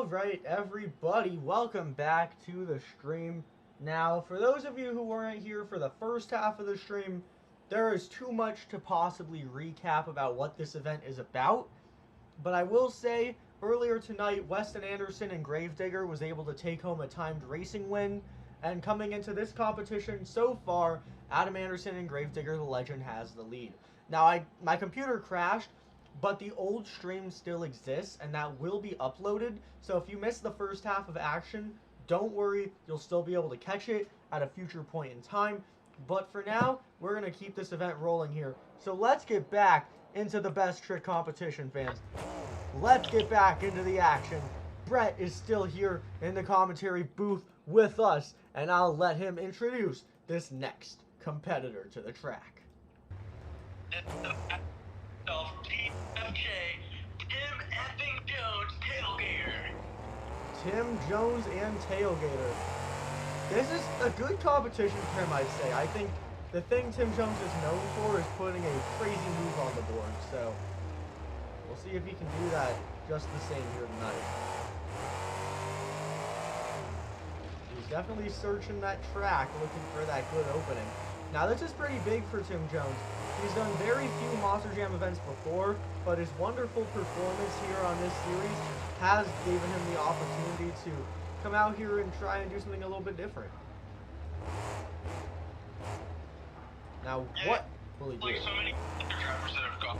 Alright, everybody, welcome back to the stream. Now, for those of you who weren't here for the first half of the stream, there is too much to possibly recap about what this event is about. But I will say, earlier tonight, Weston Anderson and Gravedigger was able to take home a timed racing win. And coming into this competition so far, Adam Anderson and Gravedigger the Legend has the lead. Now, my computer crashed, but the old stream still exists, and that will be uploaded. So if you missed the first half of action, don't worry, you'll still be able to catch it at a future point in time. But for now, we're going to keep this event rolling here. So let's get back into the best trick competition, fans. Let's get back into the action. Brett is still here in the commentary booth with us, and I'll let him introduce this next competitor to the track. BeamNG, Tim effing Jones, Tailgator. Tim Jones and Tailgator. This is a good competition for him, I'd say. I think the thing Tim Jones is known for is putting a crazy move on the board, so we'll see if he can do that just the same here tonight. He's definitely searching that track, looking for that good opening. Now, this is pretty big for Tim Jones. He's done very few Monster Jam events before, but his wonderful performance here on this series has given him the opportunity to come out here and try and do something a little bit different. Now, yeah, what will he do? Like so many other drivers that have gone,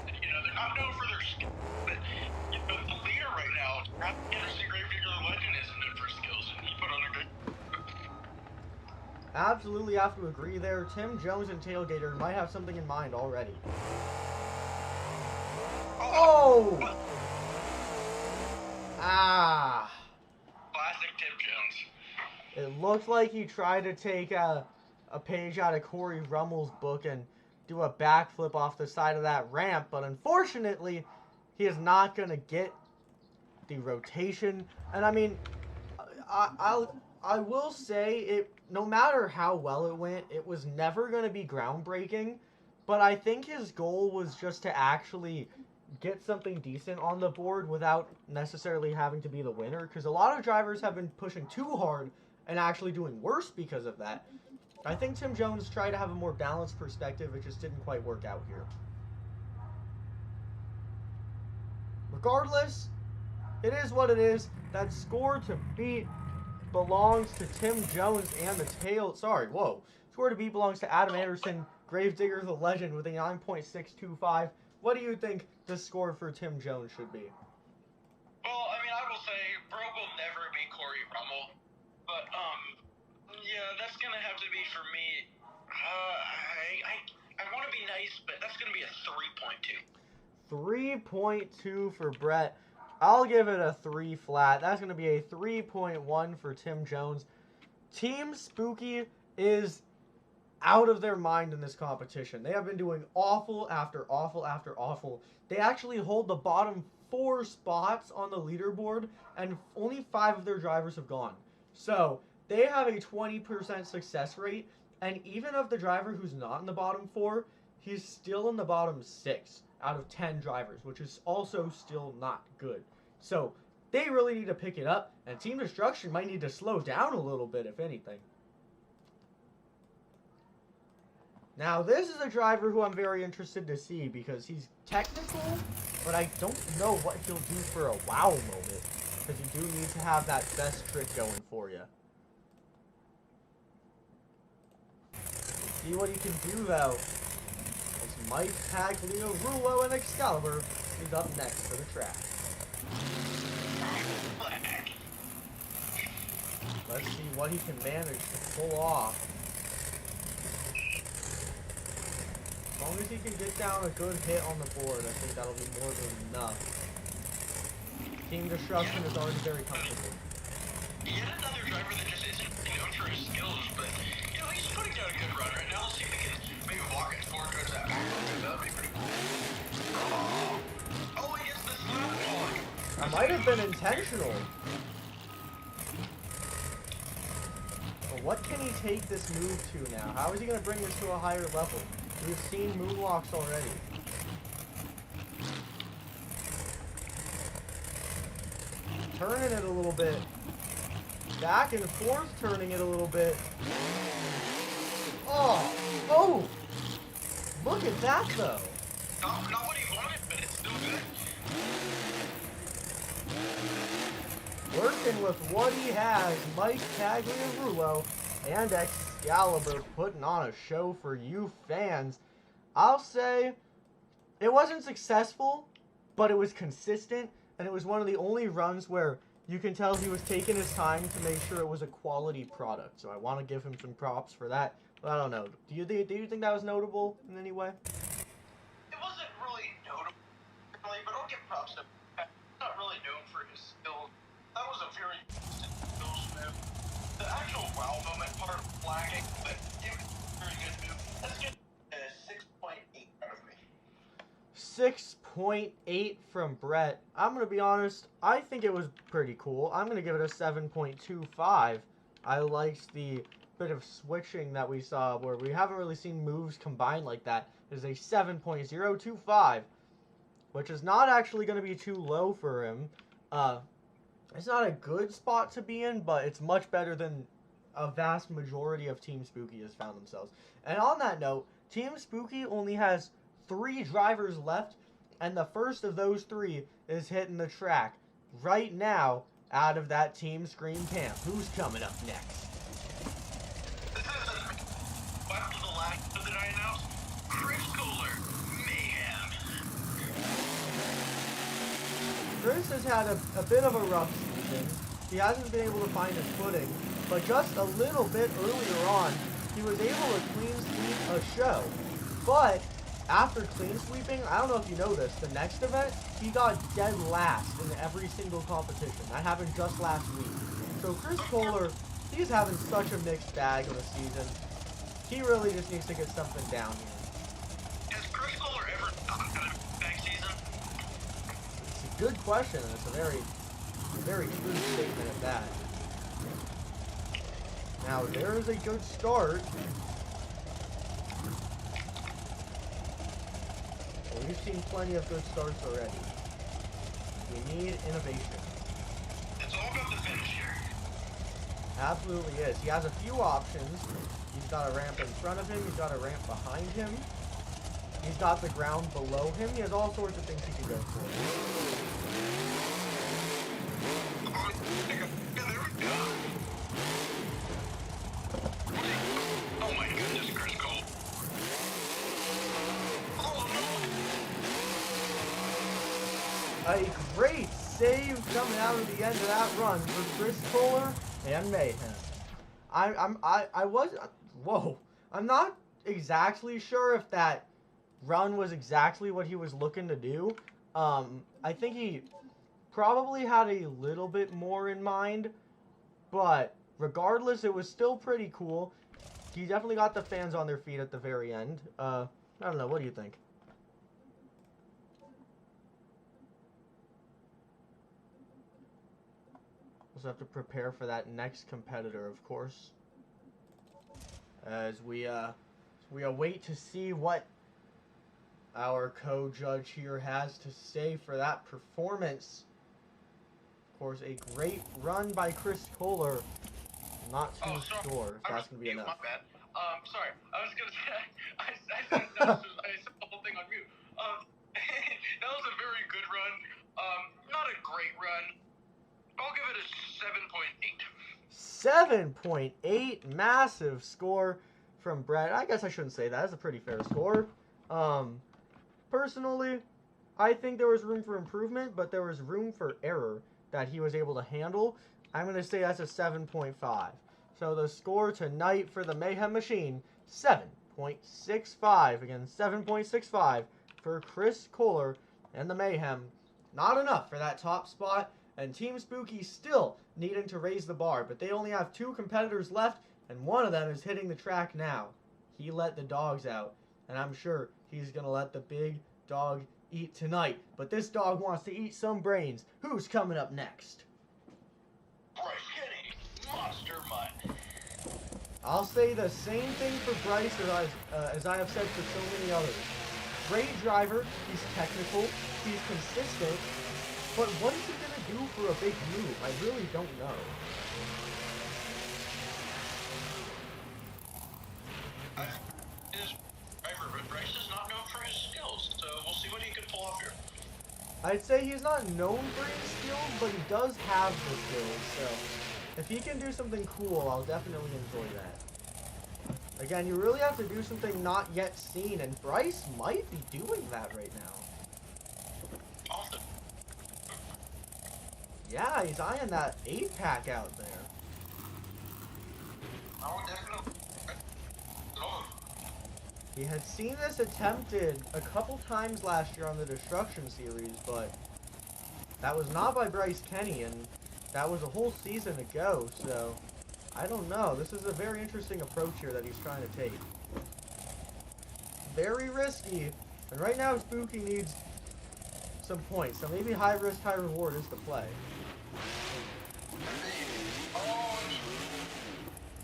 you know, they're not known for their skill, but you know, the leader right now, Anderson Gravedigger the Legend, isn't known for skills, and he put on a good. Absolutely have to agree there. Tim Jones and Tailgator might have something in mind already. Oh! Ah! Classic Tim Jones. It looked like he tried to take a page out of Corey Rummel's book and do a backflip off the side of that ramp, but unfortunately, he is not going to get the rotation. And I mean, I will say, no matter how well it went, it was never going to be groundbreaking, but I think his goal was just to actually get something decent on the board without necessarily having to be the winner, because a lot of drivers have been pushing too hard and actually doing worse because of that. I think Tim Jones tried to have a more balanced perspective. It just didn't quite work out here. Regardless, it is what it is. That score to beat belongs to Tim Jones and the score to beat belongs to Adam Anderson, Gravedigger the Legend, with a 9.625. What do you think the score for Tim Jones should be? Well, I mean, I will say, bro will never be Corey Rummel, but, yeah, that's gonna have to be for me. I want to be nice, but that's gonna be a 3.2. 3.2 for Brett. I'll give it a 3 flat. That's going to be a 3.1 for Tim Jones. Team Spooky is out of their mind in this competition. They have been doing awful after awful after awful. They actually hold the bottom 4 spots on the leaderboard, and only 5 of their drivers have gone. So, they have a 20% success rate, and even of the driver who's not in the bottom 4, he's still in the bottom 6 out of 10 drivers, which is also still not good. So, they really need to pick it up, and Team Destruction might need to slow down a little bit, if anything. Now, this is a driver who I'm very interested to see, because he's technical, but I don't know what he'll do for a wow moment, because you do need to have that best trick going for you. See what he can do, though. As Mike, Pagliarulo, and Excaliber is up next for the track. Let's see what he can manage to pull off. As long as he can get down a good hit on the board, I think that'll be more than enough. Team Destruction is already very comfortable. Yet another driver that just isn't known for his skills, but, you know, he's putting down a good run right now. Let's see if he can maybe walk it forward towards that back. That would be pretty cool. Oh, he gets the slap ball. That might have been intentional. But what can he take this move to now? How is he going to bring this to a higher level? We've seen moonwalks already. turning it a little bit. Back and forth, turning it a little bit. Oh! Oh! Look at that, though. Not what he wanted, but it's still good. Working with what he has, Mike Pagliarulo and Excaliber putting on a show for you fans. I'll say it wasn't successful, but it was consistent, and it was one of the only runs where you can tell he was taking his time to make sure it was a quality product. So I want to give him some props for that. But I don't know. Do you think that was notable in any way? It wasn't really notable, but I'll give props to him. He's not really known for his skills. That was a very skills move. The actual wow moment part of flagging, but it was a very good move. Let's get a 6.8 out of me. 6.8 from Brett. I'm going to be honest, I think it was pretty cool. I'm going to give it a 7.25. I liked the bit of switching that we saw where we haven't really seen moves combined like that. It is a 7.025, which is not actually going to be too low for him. It's not a good spot to be in, but it's much better than a vast majority of Team Spooky has found themselves. And on that note, Team Spooky only has 3 drivers left, and the first of those 3 is hitting the track right now out of that team screen camp. Who's coming up next? After the last that I announced, Koehler, Mayhem. Chris has had a bit of a rough season. He hasn't been able to find his footing, but just a little bit earlier on, he was able to clean sweep a show. But after clean sweeping, I don't know if you know this, the next event, he got dead last in every single competition. That happened just last week. So Chris Koehler, he's having such a mixed bag of a season. He really just needs to get something down here. Has Chris Koehler ever not had a bag season? It's a good question, and it's a very true statement at that. Now, there's a good start. Well, we've seen plenty of good starts already. We need innovation. It's all about the finish here. Absolutely is. He has a few options. He's got a ramp in front of him. He's got a ramp behind him. He's got the ground below him. He has all sorts of things he can go for. Oh my goodness, Chris Colt. Oh no! A great save coming out of the end of that run for Chris Koehler and Mayhem. I'm not exactly sure if that run was exactly what he was looking to do. I think he probably had a little bit more in mind, but regardless, it was still pretty cool. He definitely got the fans on their feet at the very end. I don't know, what do you think? Also have to prepare for that next competitor, of course, as we await to see what our co-judge here has to say for that performance. Of course, a great run by Chris Koehler. Not too sure if that's going to be enough. My bad. Sorry. I was going to say, I said the whole thing on mute. That was a very good run. Not a great run. I'll give it a 7.8. 7.8, massive score from Brett. I guess I shouldn't say that. That's a pretty fair score. Personally, I think there was room for improvement, but there was room for error that he was able to handle. I'm going to say that's a 7.5. So the score tonight for the Mayhem Machine, 7.65. Again, 7.65 for Chris Koehler and the Mayhem. Not enough for that top spot, and Team Spooky still needing to raise the bar, but they only have 2 competitors left, and one of them is hitting the track now. He let the dogs out, and I'm sure he's going to let the big dog eat tonight. But this dog wants to eat some brains. Who's coming up next? Bryce Kenny, Monster Mutt. I'll say the same thing for Bryce as I have said for so many others. Great driver, he's technical, he's consistent, But what is he gonna do for a big move? I really don't know. Bryce is not known for his skills, so we'll see what he can pull off here. I'd say he's not known for his skills, but he does have the skills, so if he can do something cool, I'll definitely enjoy that. Again, you really have to do something not yet seen, and Bryce might be doing that right now. Awesome. Yeah, he's eyeing that 8-pack out there. Oh, definitely. Oh. He had seen this attempted a couple times last year on the Destruction series, but that was not by Bryce Kenny, and that was a whole season ago, so I don't know. This is a very interesting approach here that he's trying to take. Very risky, and right now Spooky needs some points, so maybe high risk, high reward is the play.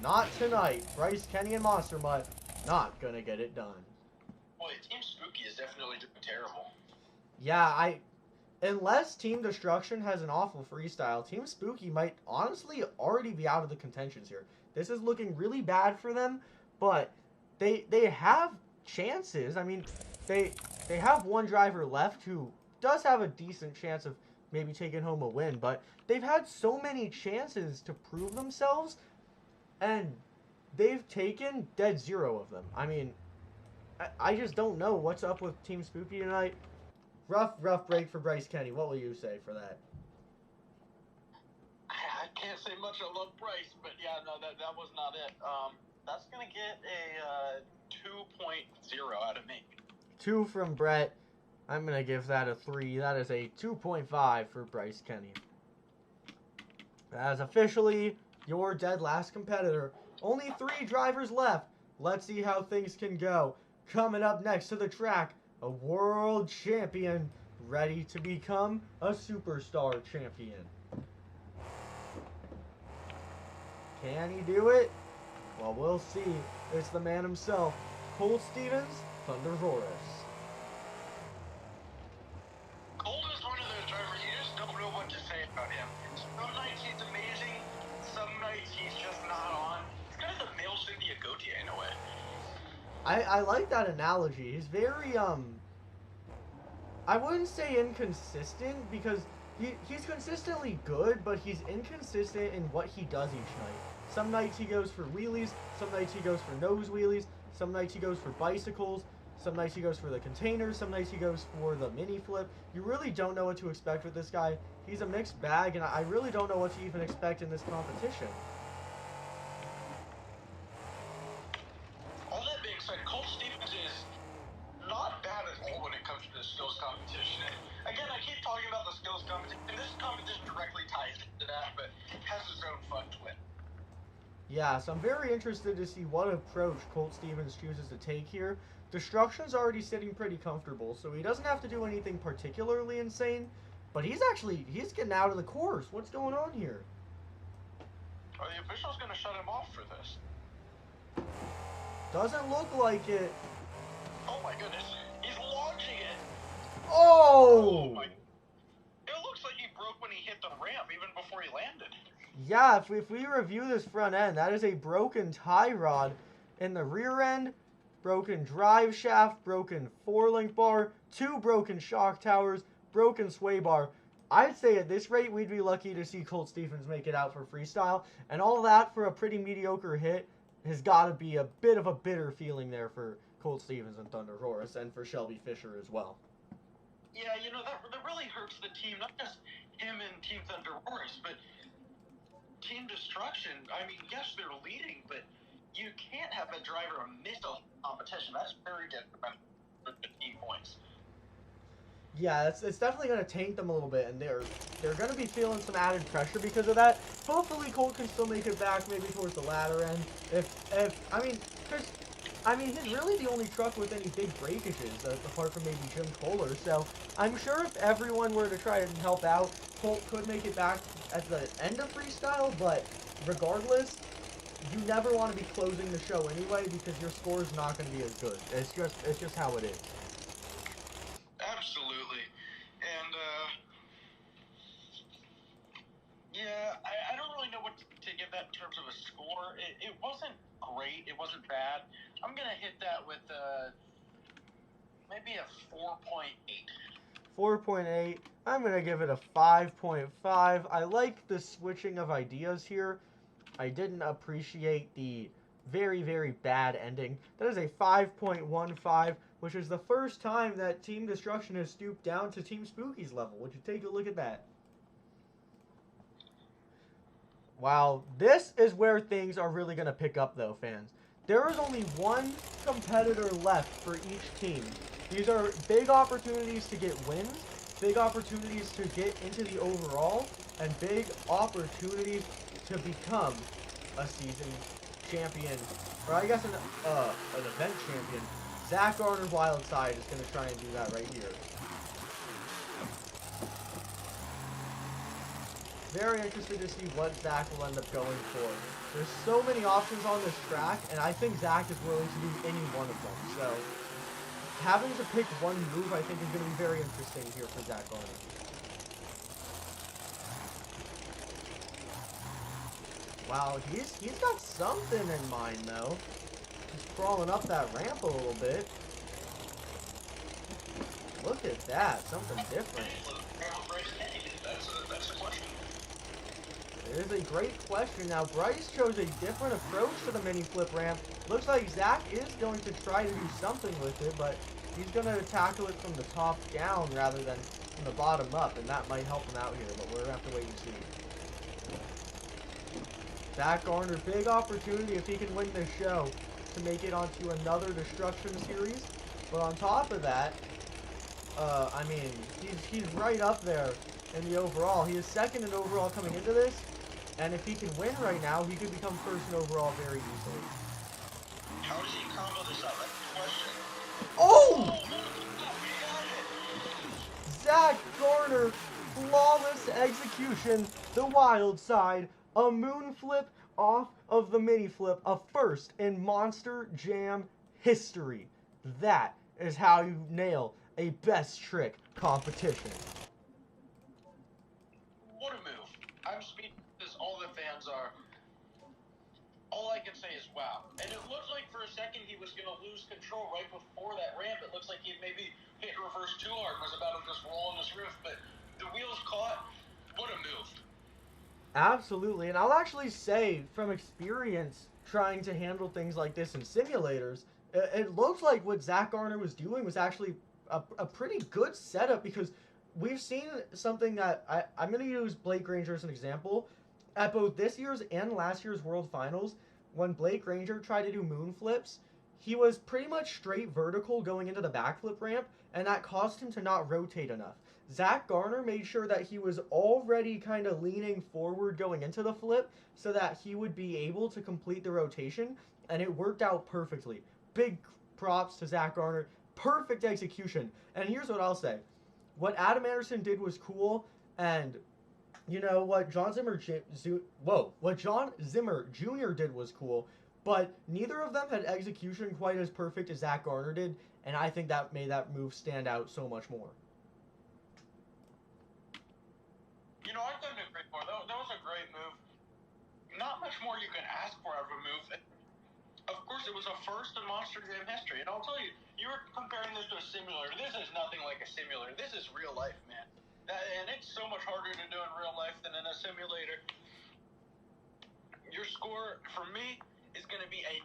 Not tonight. Bryce Kenny and Monster Mutt not gonna get it done. Boy, Team Spooky is definitely doing terrible. Yeah, unless Team Destruction has an awful freestyle, Team Spooky might honestly already be out of the contentions here. This is looking really bad for them, but they have chances. I mean, they have one driver left who does have a decent chance of maybe taking home a win, but they've had so many chances to prove themselves, and they've taken dead zero of them. I mean, I just don't know what's up with Team Spooky tonight. Rough break for Bryce Kenny. What will you say for that? I can't say much. I love Bryce, but yeah, no, that was not it. That's going to get a 2.0 out of me. 2 from Brett. I'm going to give that a 3. That is a 2.5 for Bryce Kenny. That is officially your dead last competitor. Only 3 drivers left. Let's see how things can go. Coming up next to the track, a world champion ready to become a superstar champion. Can he do it? Well, we'll see. It's the man himself, Colt Stevens, ThunderROARus. Colt is one of those drivers, you just don't know what to say about him. Some nights he's amazing, some nights he's just not on. He's kind of the male Cynthia Gauthier in a way. I like that analogy. He's very, I wouldn't say inconsistent, because he's consistently good, but he's inconsistent in what he does each night. Some nights he goes for wheelies, some nights he goes for nose wheelies, some nights he goes for bicycles, some nights he goes for the containers, some nights he goes for the mini flip. You really don't know what to expect with this guy. He's a mixed bag, and I really don't know what to even expect in this competition. All that being said, Colt Stevens is not bad at all when it comes to the skills competition. And again, I keep talking about the skills competition, and this competition directly ties into that, but has its own fun to it. Yeah, so I'm very interested to see what approach Colt Stevens chooses to take here. Destruction's already sitting pretty comfortable, so he doesn't have to do anything particularly insane, but he's getting out of the course. What's going on here? Are the officials going to shut him off for this? Doesn't look like it. Oh my goodness, he's launching it! Oh! My. It looks like he broke when he hit the ramp, even before he landed. Yeah, if we review this front end, that is a broken tie rod in the rear end, broken drive shaft, broken 4-link bar, 2 broken shock towers, broken sway bar. I'd say at this rate, we'd be lucky to see Colt Stevens make it out for freestyle, and all that for a pretty mediocre hit has got to be a bit of a bitter feeling there for Colt Stevens and ThunderROARus, and for Shelby Fisher as well. Yeah, you know, that really hurts the team, not just him and Team ThunderROARus, but Team Destruction. I mean, yes, they're leading, but you can't have a driver miss a competition. That's very detrimental for the team points. Yeah, it's definitely going to taint them a little bit, and they're going to be feeling some added pressure because of that. Hopefully, Colt can still make it back, maybe towards the latter end. He's really the only truck with any big breakages, apart from maybe Jim Koehler. So I'm sure if everyone were to try and help out, Colt could make it back at the end of freestyle. But regardless, you never want to be closing the show anyway, because your score is not going to be as good. It's just how it is. Absolutely. And that with maybe a 4.8. 4.8. I'm going to give it a 5.5. I like the switching of ideas here. I didn't appreciate the very, very bad ending. That is a 5.15, which is the first time that Team Destruction has stooped down to Team Spooky's level. Would you take a look at that? Wow, this is where things are really going to pick up, though, fans. There is only one competitor left for each team. These are big opportunities to get wins, big opportunities to get into the overall, and big opportunities to become a season champion, or I guess an event champion. Zack Garner Wildside is going to try and do that right here. Very interested to see what Zack will end up going for. There's so many options on this track, and I think Zack is willing to do any one of them. So having to pick one move, I think, is going to be very interesting here for Zack Garner. Wow, he's got something in mind, though. He's crawling up that ramp a little bit. Look at that, something different. That's the question. It is a great question. Now, Bryce chose a different approach to the mini flip ramp. Looks like Zack is going to try to do something with it, but he's going to tackle it from the top down rather than from the bottom up, and that might help him out here, but we're going to have to wait and see. Zack Garner, big opportunity if he can win this show to make it onto another Destruction series. But on top of that, I mean, he's right up there in the overall. He is second in overall coming into this, and if he can win right now, he could become first in overall very easily. How does he combo this up? That's the question. Oh! Zack Garner, flawless execution, the wild side, a moon flip off of the mini flip, a first in Monster Jam history. That is how you nail a best trick competition. What a move. I'm speechless, all the fans are. All I can say is wow. And it looked like for a second he was going to lose control right before that ramp. It looks like he maybe hit reverse too hard, was about to just roll on his roof, but the wheels caught. What a move. Absolutely, and I'll actually say from experience trying to handle things like this in simulators, it looked like what Zack Garner was doing was actually a pretty good setup, because we've seen something that I'm going to use Blake Granger as an example. At both this year's and last year's World Finals, when Blake Granger tried to do moon flips, he was pretty much straight vertical going into the backflip ramp, and that caused him to not rotate enough. Zack Garner made sure that he was already kind of leaning forward going into the flip so that he would be able to complete the rotation, and it worked out perfectly. Big props to Zack Garner. Perfect execution. And here's what I'll say. What Adam Anderson did was cool, and you know what John Zimmer Jr. did was cool, but neither of them had execution quite as perfect as Zack Garner did, and I think that made that move stand out so much more. You know, I couldn't agree more. That was a great move. Not much more you can ask for out of a move. Of course, it was a first in Monster Jam history, and I'll tell you, you were comparing this to a simulator. This is nothing like a simulator. This is real life, man. And it's so much harder to do in real life than in a simulator. Your score, for me, is going to be a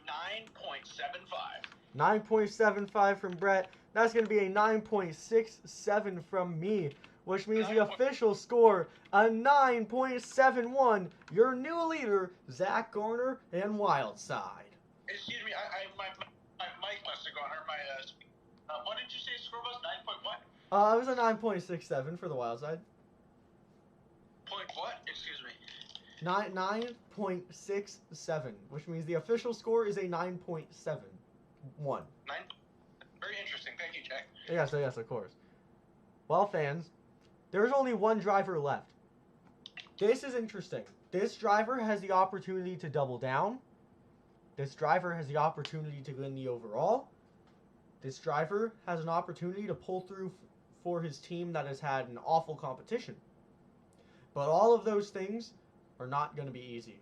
9.75. 9.75 from Brett. That's going to be a 9.67 from me, which means the official score, a 9.71. Your new leader, Zack Garner and Wildside. Excuse me, my mic must have gone, or my, what did you say score was? 9 point what? It was a 9.67 for the Wildside. Point what? Excuse me. 9.67, which means the official score is a 9.71. 9? Very interesting. Thank you, Jack. Yes, of course. Well, fans, there's only one driver left. This is interesting. This driver has the opportunity to double down. This driver has the opportunity to win the overall. This driver has an opportunity to pull through for his team that has had an awful competition. But all of those things are not going to be easy.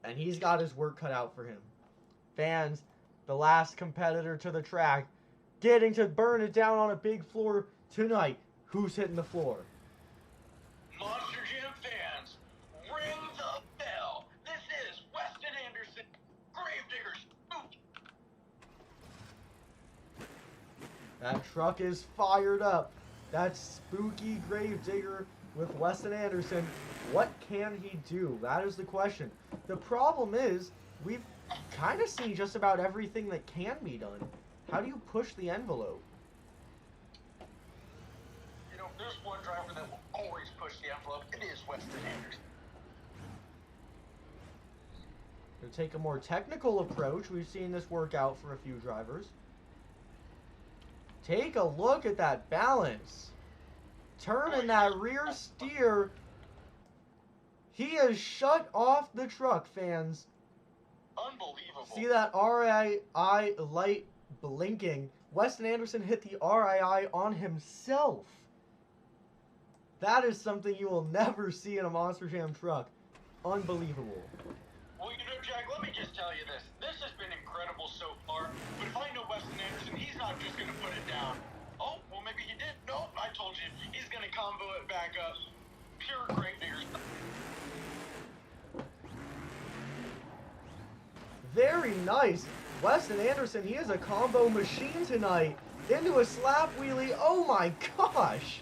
And he's got his work cut out for him. Fans, the last competitor to the track, getting to burn it down on a big floor tonight. Who's hitting the floor? Monster Jam fans, ring the bell. This is Weston Anderson, Gravedigger's Spook. That truck is fired up. That's spooky Gravedigger with Weston Anderson. What can he do? That is the question. The problem is, we've kind of seen just about everything that can be done. How do you push the envelope? You know, there's one driver that will always push the envelope. It is Weston Anderson. To take a more technical approach, we've seen this work out for a few drivers. Take a look at that balance. Turning that rear steer. He has shut off the truck, fans. Unbelievable. See that RII light blinking? Weston Anderson hit the RII on himself. That is something you will never see in a Monster Jam truck. Unbelievable. Well, you know, Jack, let me just tell you this. This has been incredible so far, but if I know Weston Anderson, he's not just going to put it down. Oh, well, maybe he did. No, I told you. He's going to combo it back up. Pure Gravedigger. Very nice. Weston Anderson, he is a combo machine tonight. Into a slap wheelie. Oh my gosh.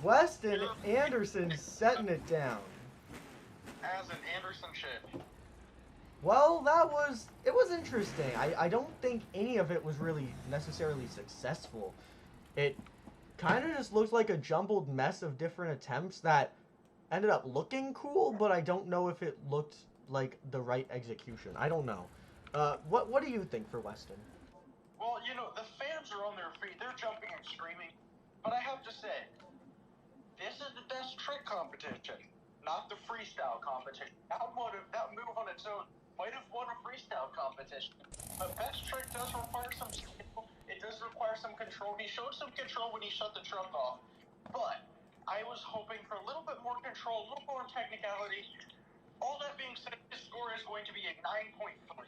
Weston Anderson setting it down. As an Anderson should. Well, it was interesting. I don't think any of it was really necessarily successful. It kind of just looked like a jumbled mess of different attempts that ended up looking cool, but I don't know if it looked like the right execution. I don't know. What do you think for Weston? Well, you know, the fans are on their feet. They're jumping and screaming. But I have to say, this is the best trick competition, not the freestyle competition. That move on its own might have won a freestyle competition. But best trick does require some skill. It does require some control. He showed some control when he shut the truck off. But I was hoping for a little bit more control, a little more technicality. All that being said, his score is going to be a 9.3.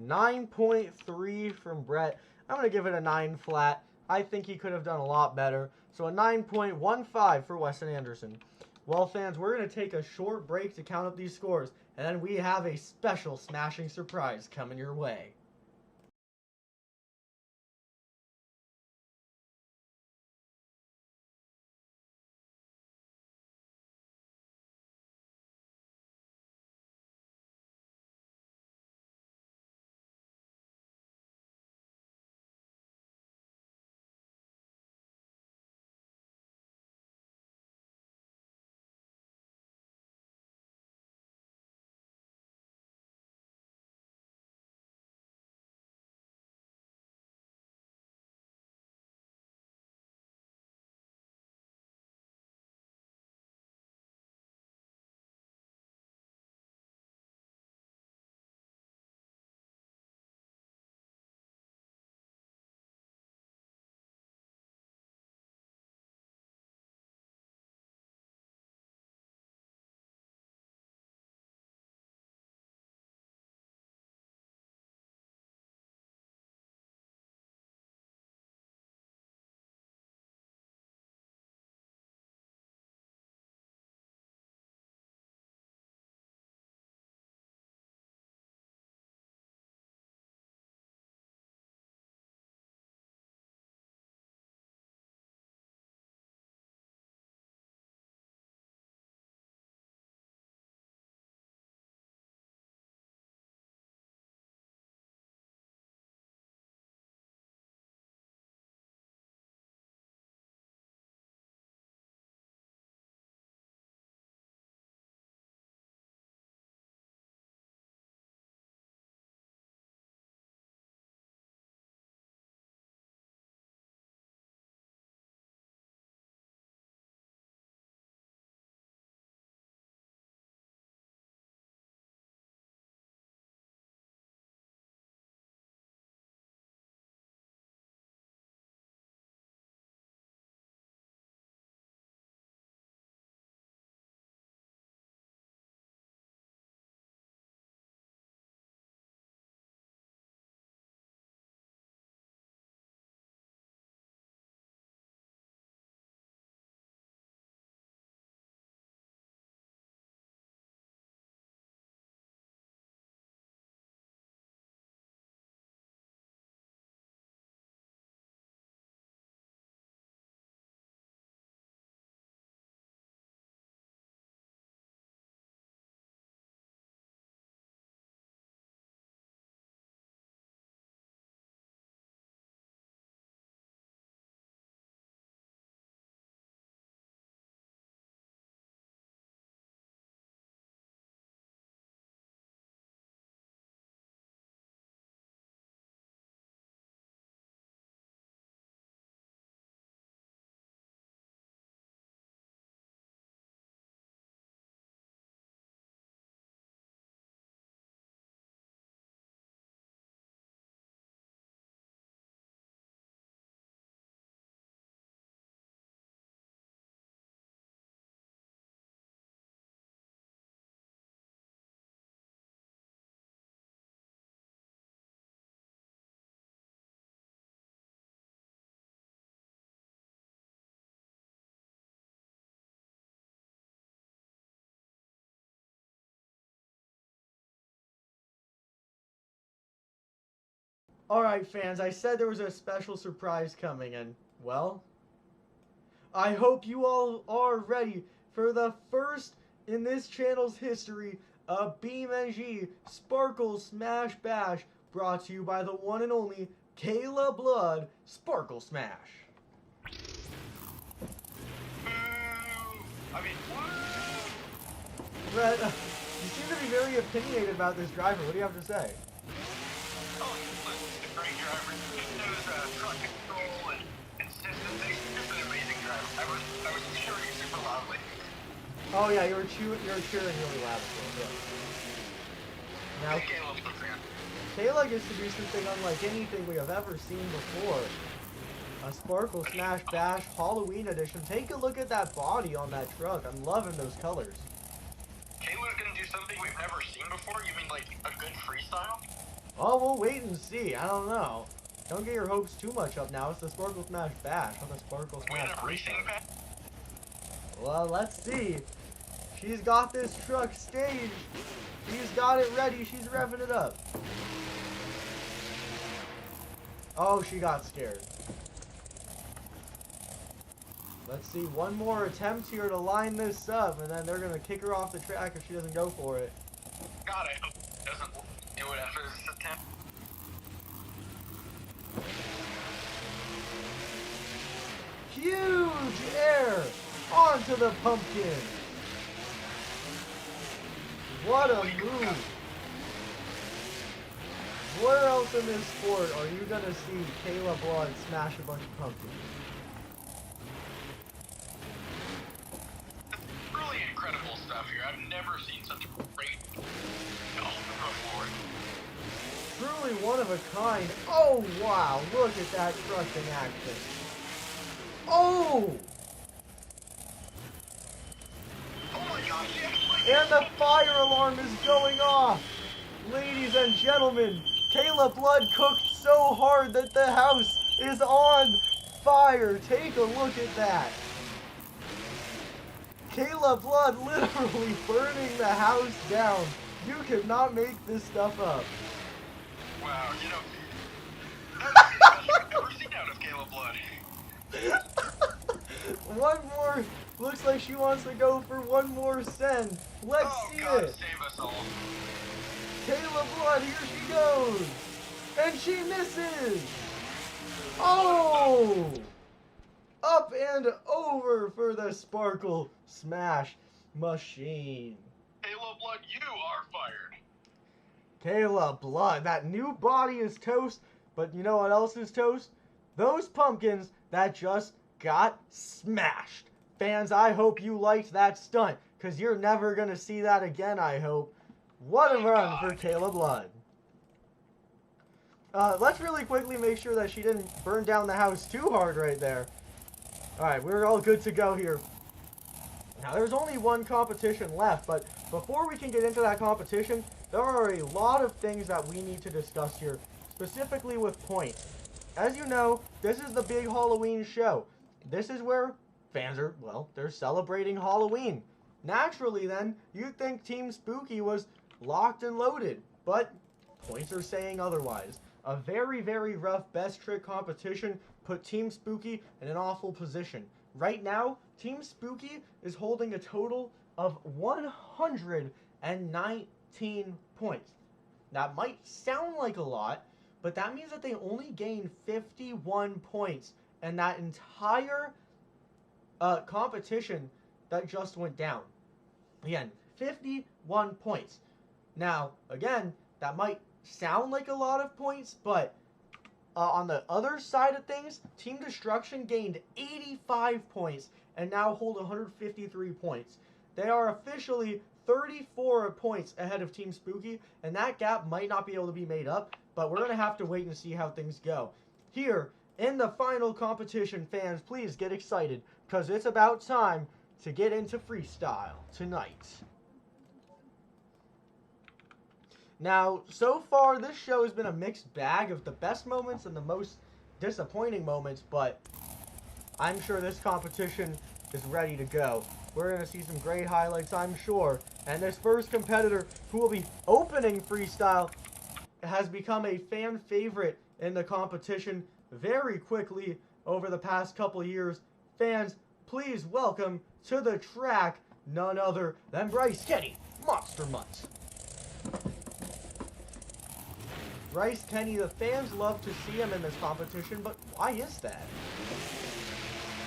9.3 from Brett. I'm going to give it a 9 flat. I think he could have done a lot better. So a 9.15 for Weston Anderson. Well, fans, we're going to take a short break to count up these scores. And then we have a special smashing surprise coming your way. Alright, fans, I said there was a special surprise coming, and, well, I hope you all are ready for the first in this channel's history of BeamNG Sparkle Smash Bash, brought to you by the one and only Koehler Blood Sparkle Smash. I mean, what? Brett, you seem to be very opinionated about this driver. What do you have to say? Oh, he's a great driver. He knows truck control and consistency. He's an amazing driver. I was cheering super loudly. Oh yeah, you were cheering really loud as well. Yeah. Now, Koehler gets to do something unlike anything we have ever seen before. A Sparkle Smash Bash Halloween edition. Take a look at that body on that truck. I'm loving those colors. Koehler's gonna do something we've never seen before? You mean like a good freestyle? Oh, we'll wait and see. I don't know. Don't get your hopes too much up now. It's the Sparkle Smash Bash, not the Sparkle Smash Freestyle. Well, let's see. She's got this truck staged. She's got it ready. She's revving it up. Oh, she got scared. Let's see, one more attempt here to line this up, and then they're going to kick her off the track if she doesn't go for it. God, I hope he doesn't do it after this attempt. Huge air onto the pumpkin. What a move. Where else in this sport are you going to see Koehler Blood smash a bunch of pumpkins? Really incredible stuff here. I've never seen such great golf before. Truly one of a kind. Oh, wow. Look at that truck in action. Oh! Oh my gosh, yes! And the fire alarm is going off. Ladies and gentlemen, Koehler Blood cooked so hard that the house is on fire. Take a look at that. Koehler Blood literally burning the house down. You could not make this stuff up. Wow, you know, that's the best I've ever seen out of Koehler Blood. One more. Looks like she wants to go for one more send. Let's see God, it. save us all. Koehler Blood, here she goes. And she misses. Oh! Up and over for the Sparkle Smash Machine. Koehler Blood, you are fired. Koehler Blood, that new body is toast, but you know what else is toast? Those pumpkins that just got smashed. Fans, I hope you liked that stunt, because you're never going to see that again, I hope. What a run for Koehler Blood. Let's really quickly make sure that she didn't burn down the house too hard right there. Alright, we're all good to go here. Now, there's only one competition left, but before we can get into that competition, there are a lot of things that we need to discuss here, specifically with points. As you know, this is the big Halloween show. This is where fans are, well, they're celebrating Halloween. Naturally, then, you'd think Team Spooky was locked and loaded, but points are saying otherwise. A very, very rough best trick competition put Team Spooky in an awful position. Right now, Team Spooky is holding a total of 119 points. That might sound like a lot, but that means that they only gained 51 points in that entire competition that just went down. Again, 51 points. Now, again, that might sound like a lot of points, but on the other side of things, Team Destruction gained 85 points and now hold 153 points. They are officially 34 points ahead of Team Spooky, and that gap might not be able to be made up, but we're going to have to wait and see how things go. Here, in the final competition, fans, please get excited, because it's about time to get into Freestyle tonight. Now, so far, this show has been a mixed bag of the best moments and the most disappointing moments, but I'm sure this competition is ready to go. We're going to see some great highlights, I'm sure. And this first competitor who will be opening Freestyle has become a fan favorite in the competition very quickly over the past couple years. Fans, please welcome to the track none other than Bryce Kenny, Monster Mutt. Bryce Kenny, the fans love to see him in this competition, but why is that?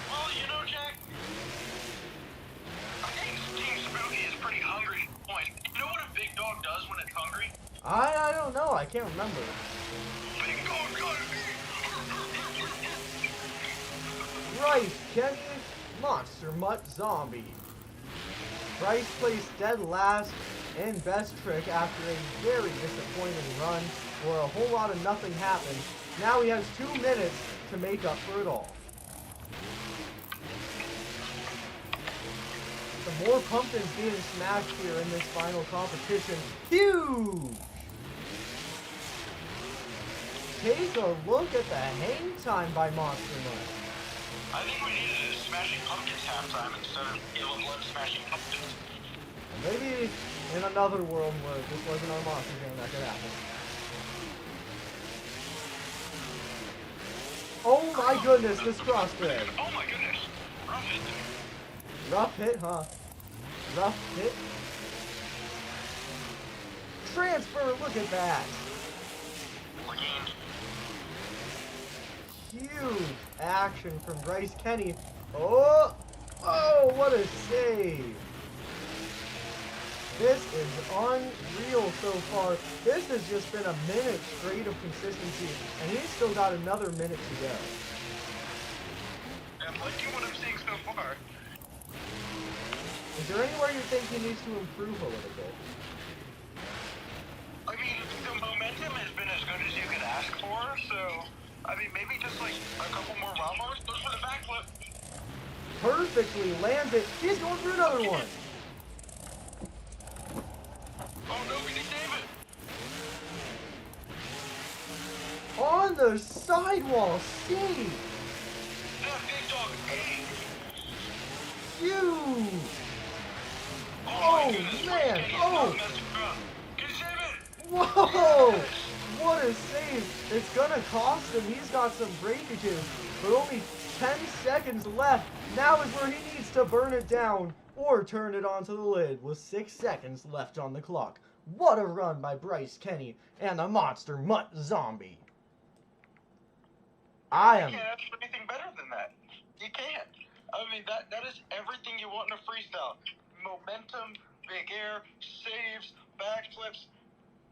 Well, you know, Jack, I think Team Spooky is pretty hungry at this point. You know what a big dog does when it's hungry? I don't know. I can't remember. Big dog gotta eat. Bryce Kenny, Monster Mutt Zombie. Bryce placed dead last in best trick after a very disappointing run where a whole lot of nothing happened. Now he has 2 minutes to make up for it all. Some more pumpkins being smashed here in this final competition. Huge! Take a look at the hang time by Monster Mutt. I think we needed a Smashing Pumpkins halftime instead of Yellow Blood Smashing Pumpkins. Maybe in another world where this wasn't our monster game that could happen. Oh my goodness, this crossfit. Oh my goodness. Rough hit. Rough hit, huh? Rough hit. Transfer, look at that. Regained. Huge action from Bryce Kenny. Oh, what a save. This is unreal so far. This has just been a minute straight of consistency, and he's still got another minute to go. I'm liking what I'm seeing so far. Is there anywhere you think he needs to improve a little bit? I mean, the momentum has been as good as you could ask for, so, I mean, maybe just like a couple more round bars. Look for the backflip. Perfectly lands it. He's going for another one. Oh no, we can save it. On the sidewall, save. That big dog ate. Huge. Oh my goodness, man, Kenny's oh. not messing around. Can you save it? Whoa! Yes. What a save. It's gonna cost him. He's got some breakages, but only 10 seconds left. Now is where he needs to burn it down or turn it onto the lid with 6 seconds left on the clock. What a run by Bryce Kenny and the Monster Mutt Zombie. You can't ask for anything better than that. You can't. I mean, that is everything you want in a freestyle. Momentum, big air, saves, backflips.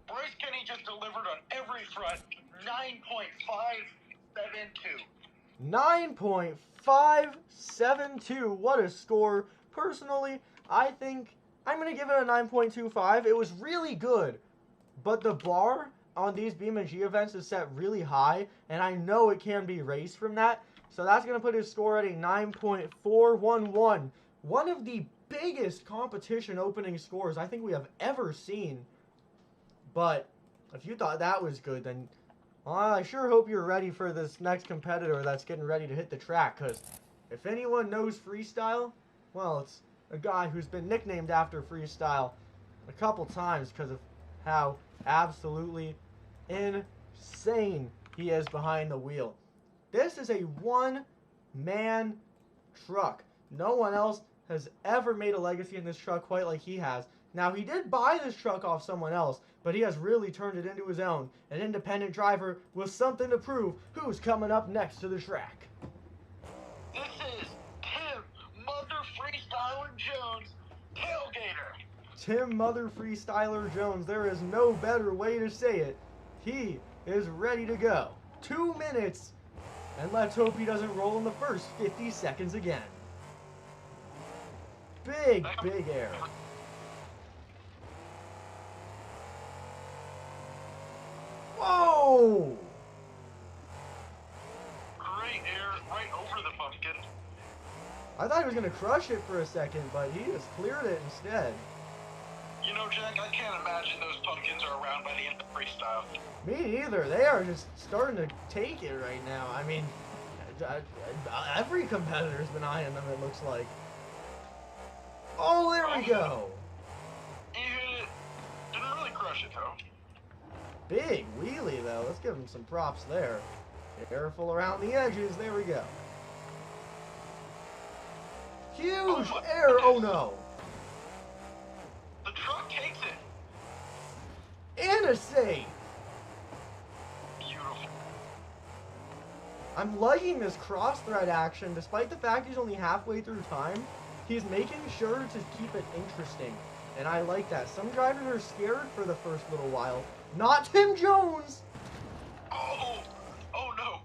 Bryce Kenny just delivered on every front. 9.572. 9.572. What a score. Personally, I think I'm going to give it a 9.25. It was really good, but the bar on these BeamNG events is set really high, and I know it can be raised from that. So that's going to put his score at a 9.411. One of the biggest competition opening scores I think we have ever seen. But if you thought that was good, then I sure hope you're ready for this next competitor that's getting ready to hit the track. Because if anyone knows Freestyle, well, it's a guy who's been nicknamed after Freestyle a couple times because of how absolutely insane he is behind the wheel. This is a one-man truck. No one else has ever made a legacy in this truck quite like he has. Now, he did buy this truck off someone else, but he has really turned it into his own. An independent driver with something to prove. Who's coming up next to the track? This is Tim Mother Freestyler Jones, Tailgator. Tim Mother Freestyler Jones. There is no better way to say it. He is ready to go. 2 minutes. And let's hope he doesn't roll in the first 50 seconds again. Big air. Whoa! Great air right over the pumpkin. I thought he was going to crush it for a second, but he just cleared it instead. You know, Jack, I can't imagine those pumpkins are around by the end of freestyle. Me either. They are just starting to take it right now. I mean, every competitor's been eyeing them, it looks like. Oh, there we go. He hit it. Didn't really crush it, though. Big wheelie, though. Let's give him some props there. Careful around the edges. There we go. Huge error. Oh, no. The truck takes it. And a save. Beautiful. I'm liking this cross-thread action. Despite the fact he's only halfway through time, he's making sure to keep it interesting. And I like that. Some drivers are scared for the first little while. Not Tim Jones! Oh! Oh, no.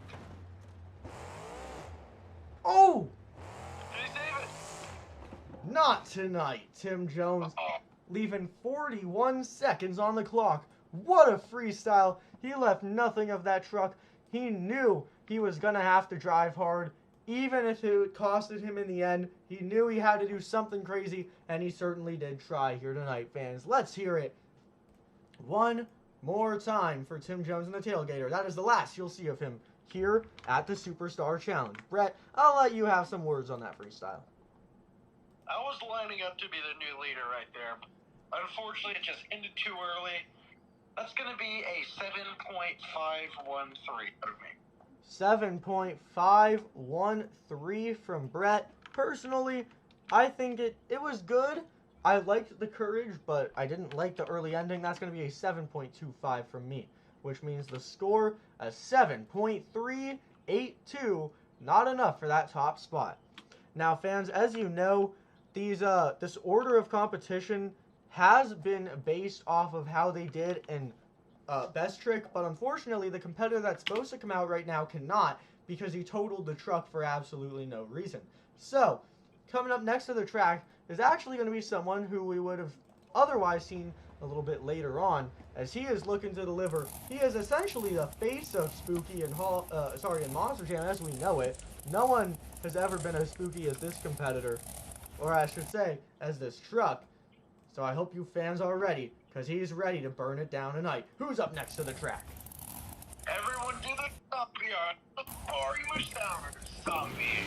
Oh! Did he save it? Not tonight, Tim Jones. Leaving 41 seconds on the clock. What a freestyle. He left nothing of that truck. He knew he was going to have to drive hard. Even if it costed him in the end, he knew he had to do something crazy, and he certainly did try here tonight, fans. Let's hear it one more time for Tim Jones and the Tailgator. That is the last you'll see of him here at the Superstar Challenge. Brett, I'll let you have some words on that freestyle. I was lining up to be the new leader right there. Unfortunately, it just ended too early. That's going to be a 7.513 out of me. 7.513 from Brett. Personally, I think it was good. I liked the courage, but I didn't like the early ending. That's going to be a 7.25 from me, which means the score a 7.382. Not enough for that top spot. Now, fans, as you know, this order of competition has been based off of how they did in Best Trick, but unfortunately the competitor that's supposed to come out right now cannot because he totaled the truck for absolutely no reason. So, coming up next to the track is actually going to be someone who we would have otherwise seen a little bit later on, as he is looking to deliver. He is essentially the face of Spooky and in Monster Jam as we know it. No one has ever been as spooky as this competitor, or I should say, as this truck. So I hope you fans are ready, because he's ready to burn it down tonight. Who's up next to the track? Everyone do the zombie on Bari Musawwir zombie.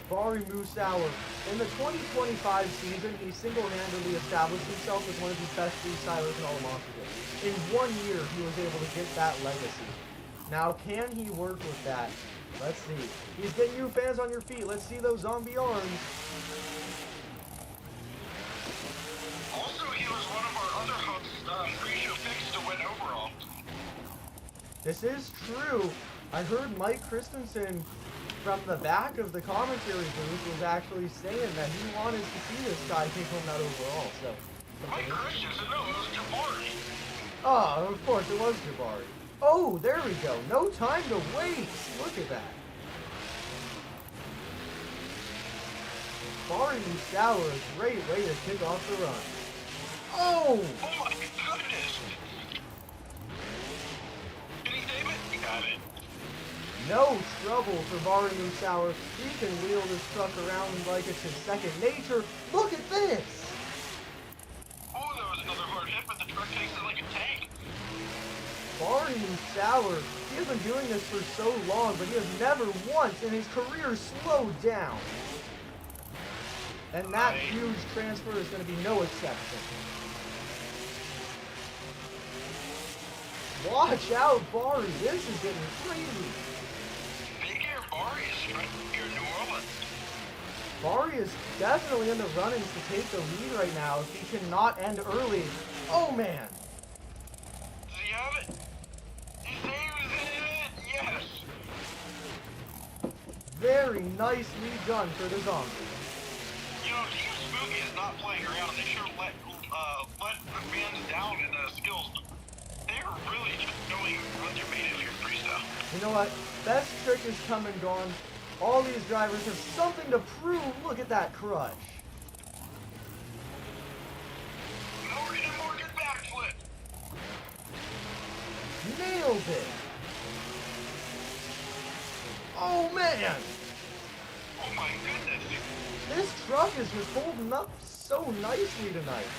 Bari Musawwir. In the 2025 season, he single-handedly established himself as one of the best freestylers in all of Monster Jam. In 1 year, he was able to get that legacy. Now, can he work with that? Let's see. He's getting you fans on your feet. Let's see those zombie arms. Also, he was one of our other hosts' pre-show picks to win overall. This is true. I heard Mike Christensen from the back of the commentary booth was actually saying that he wanted to see this guy take home that overall. So, Mike Christensen, no, it was Jabari. oh, of course, it was Jabari. Oh, there we go. No time to waste. Look at that. Bari Musawwir, a great way to kick off the run. Oh! Oh my goodness! Did he save it? He got it. No trouble for Bari Musawwir. He can wheel this truck around like it's his second nature. Look at this! Oh, that was another hard hit, but the truck takes it like a tank. Bari Musawwir, he has been doing this for so long, but he has never once in his career slowed down. And that huge transfer is going to be no exception. Watch out, Bari. This is getting crazy. Big Air Bari is right here in New Orleans. Bari is definitely in the runnings to take the lead right now if he cannot end early. Oh, man. Does he have it? He saves it! Yes! Very nicely done for the zombie. You know, Team Spooky is not playing around. They should let the fans down in skills. They're really just knowing what they're made of here in freestyle. You know what? Best Trick is come and gone. All these drivers have something to prove. Look at that crush. Morgan backflip. Nailed it. Oh, man. Oh my goodness. This truck is just holding up so nicely tonight.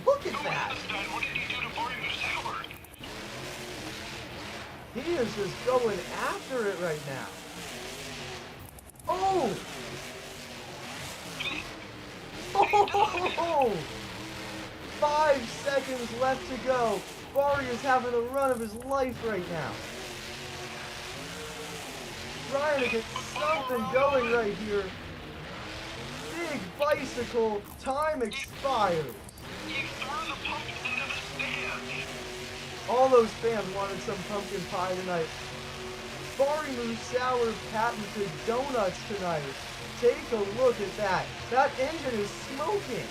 Look at that. What did he do to Bari Musawwir? He is just going after it right now. Oh! Oh! 5 seconds left to go. Bari is having a run of his life right now. Trying to get something going right here. Big bicycle. Time expires. He threw the pumpkin into the stand. All those fans wanted some pumpkin pie tonight. Bari Musawwir patented donuts tonight. Take a look at that. That engine is smoking.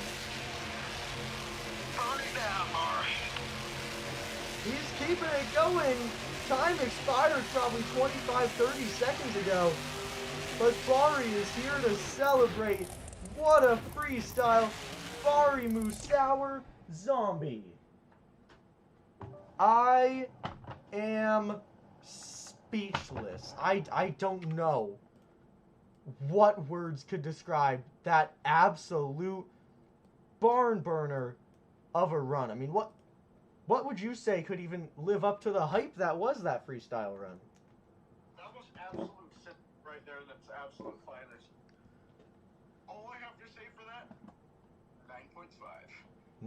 Burn it down, Bari. He's keeping it going. Time expired probably 25-30 seconds ago. But Bari is here to celebrate. What a freestyle. Bari Musawwir Zombie. I am speechless. I don't know what words could describe that absolute barn burner of a run. I mean, what would you say could even live up to the hype that was that freestyle run? That was absolute sin right there. That's absolute finest. All I have to say for that,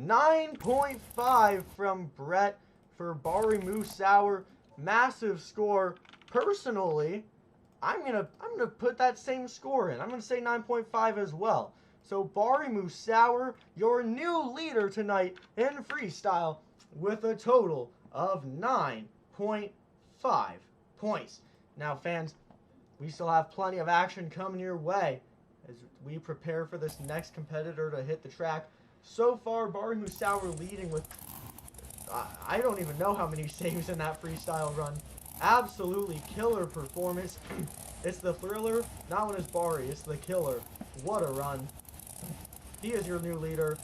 9.5. 9.5 from Brett for Bari Musawwir. Massive score. Personally, I'm gonna put that same score in. I'm gonna say 9.5 as well. So Bari Musawwir, your new leader tonight in freestyle, with a total of 9.5 points. Now, fans, we still have plenty of action coming your way as we prepare for this next competitor to hit the track. So far, Bari Musawwir leading with, I don't even know how many saves in that freestyle run. Absolutely killer performance. It's the thriller, not when it's Bari, it's the killer. What a run. He is your new leader.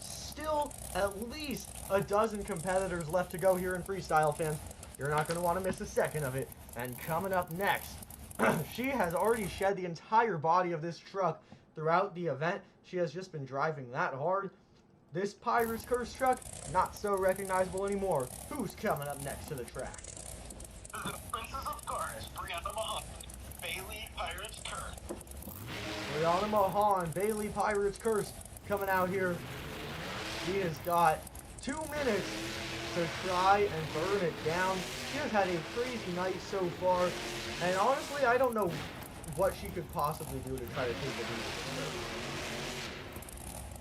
Still at least a dozen competitors left to go here in freestyle, fans. You're not going to want to miss a second of it. And coming up next, she has already shed the entire body of this truck throughout the event. She has just been driving that hard. This Pirate's Curse truck, not so recognizable anymore. Who's coming up next to the track? The Princess of Cars, Brianna Mahon, Bailey Pirate's Curse. Brianna Mahon, Bailey Pirate's Curse, coming out here. She has got 2 minutes to try and burn it down. She has had a crazy night so far, and honestly, I don't know what she could possibly do to try to take the lead.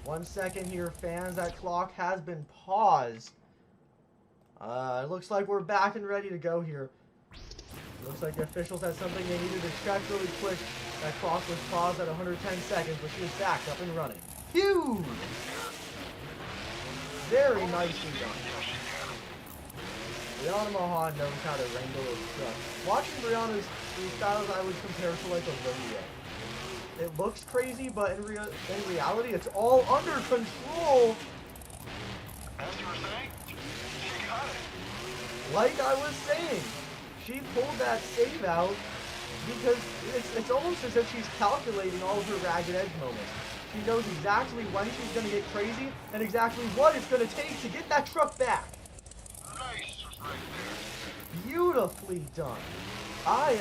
1 second here, fans. That clock has been paused. It looks like we're back and ready to go here. Looks like the officials had something they needed to check really quick. That clock was paused at 110 seconds, but she is back up and running. Huge! Very nicely done. Brianna Mahon knows how to wrangle his truck. Watching Brianna's freestyles, I would compare to like a rodeo. It looks crazy, but in reality, it's all under control. As you were saying, she got it. Like I was saying, she pulled that save out because it's almost as if she's calculating all of her ragged edge moments. She knows exactly when she's going to get crazy and exactly what it's going to take to get that truck back. Nice right there. Beautifully done. I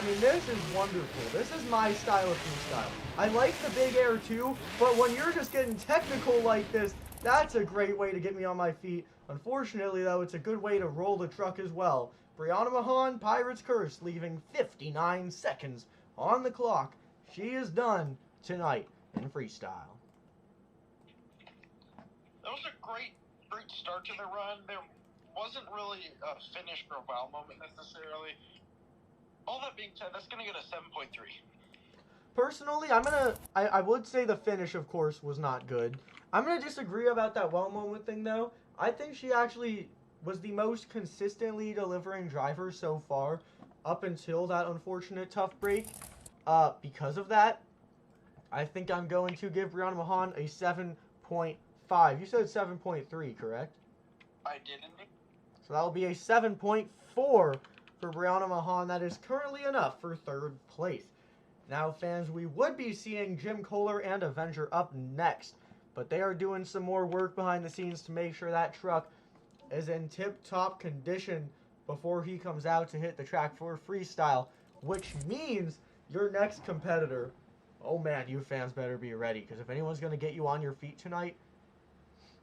mean, this is wonderful. This is my style of freestyle. I like the big air too, but when you're just getting technical like this, that's a great way to get me on my feet. Unfortunately, though, it's a good way to roll the truck as well. Brianna Mahon, Pirate's Curse, leaving 59 seconds on the clock. She is done tonight in freestyle. That was a great start to the run. There wasn't really a finish for a wow moment necessarily. All that being said, that's going to get a 7.3. Personally, I would say the finish, of course, was not good. I'm going to disagree about that well moment thing, though. I think she actually was the most consistently delivering driver so far up until that unfortunate tough break. Because of that, I think I'm going to give Brianna Mahon a 7.5. You said 7.3, correct? I didn't. So that will be a 7.4 for Brianna Mahon. That is currently enough for third place. Now, fans, we would be seeing Jim Koehler and Avenger up next, but they are doing some more work behind the scenes to make sure that truck is in tip-top condition before he comes out to hit the track for freestyle, which means your next competitor, oh man, you fans better be ready, because if anyone's going to get you on your feet tonight,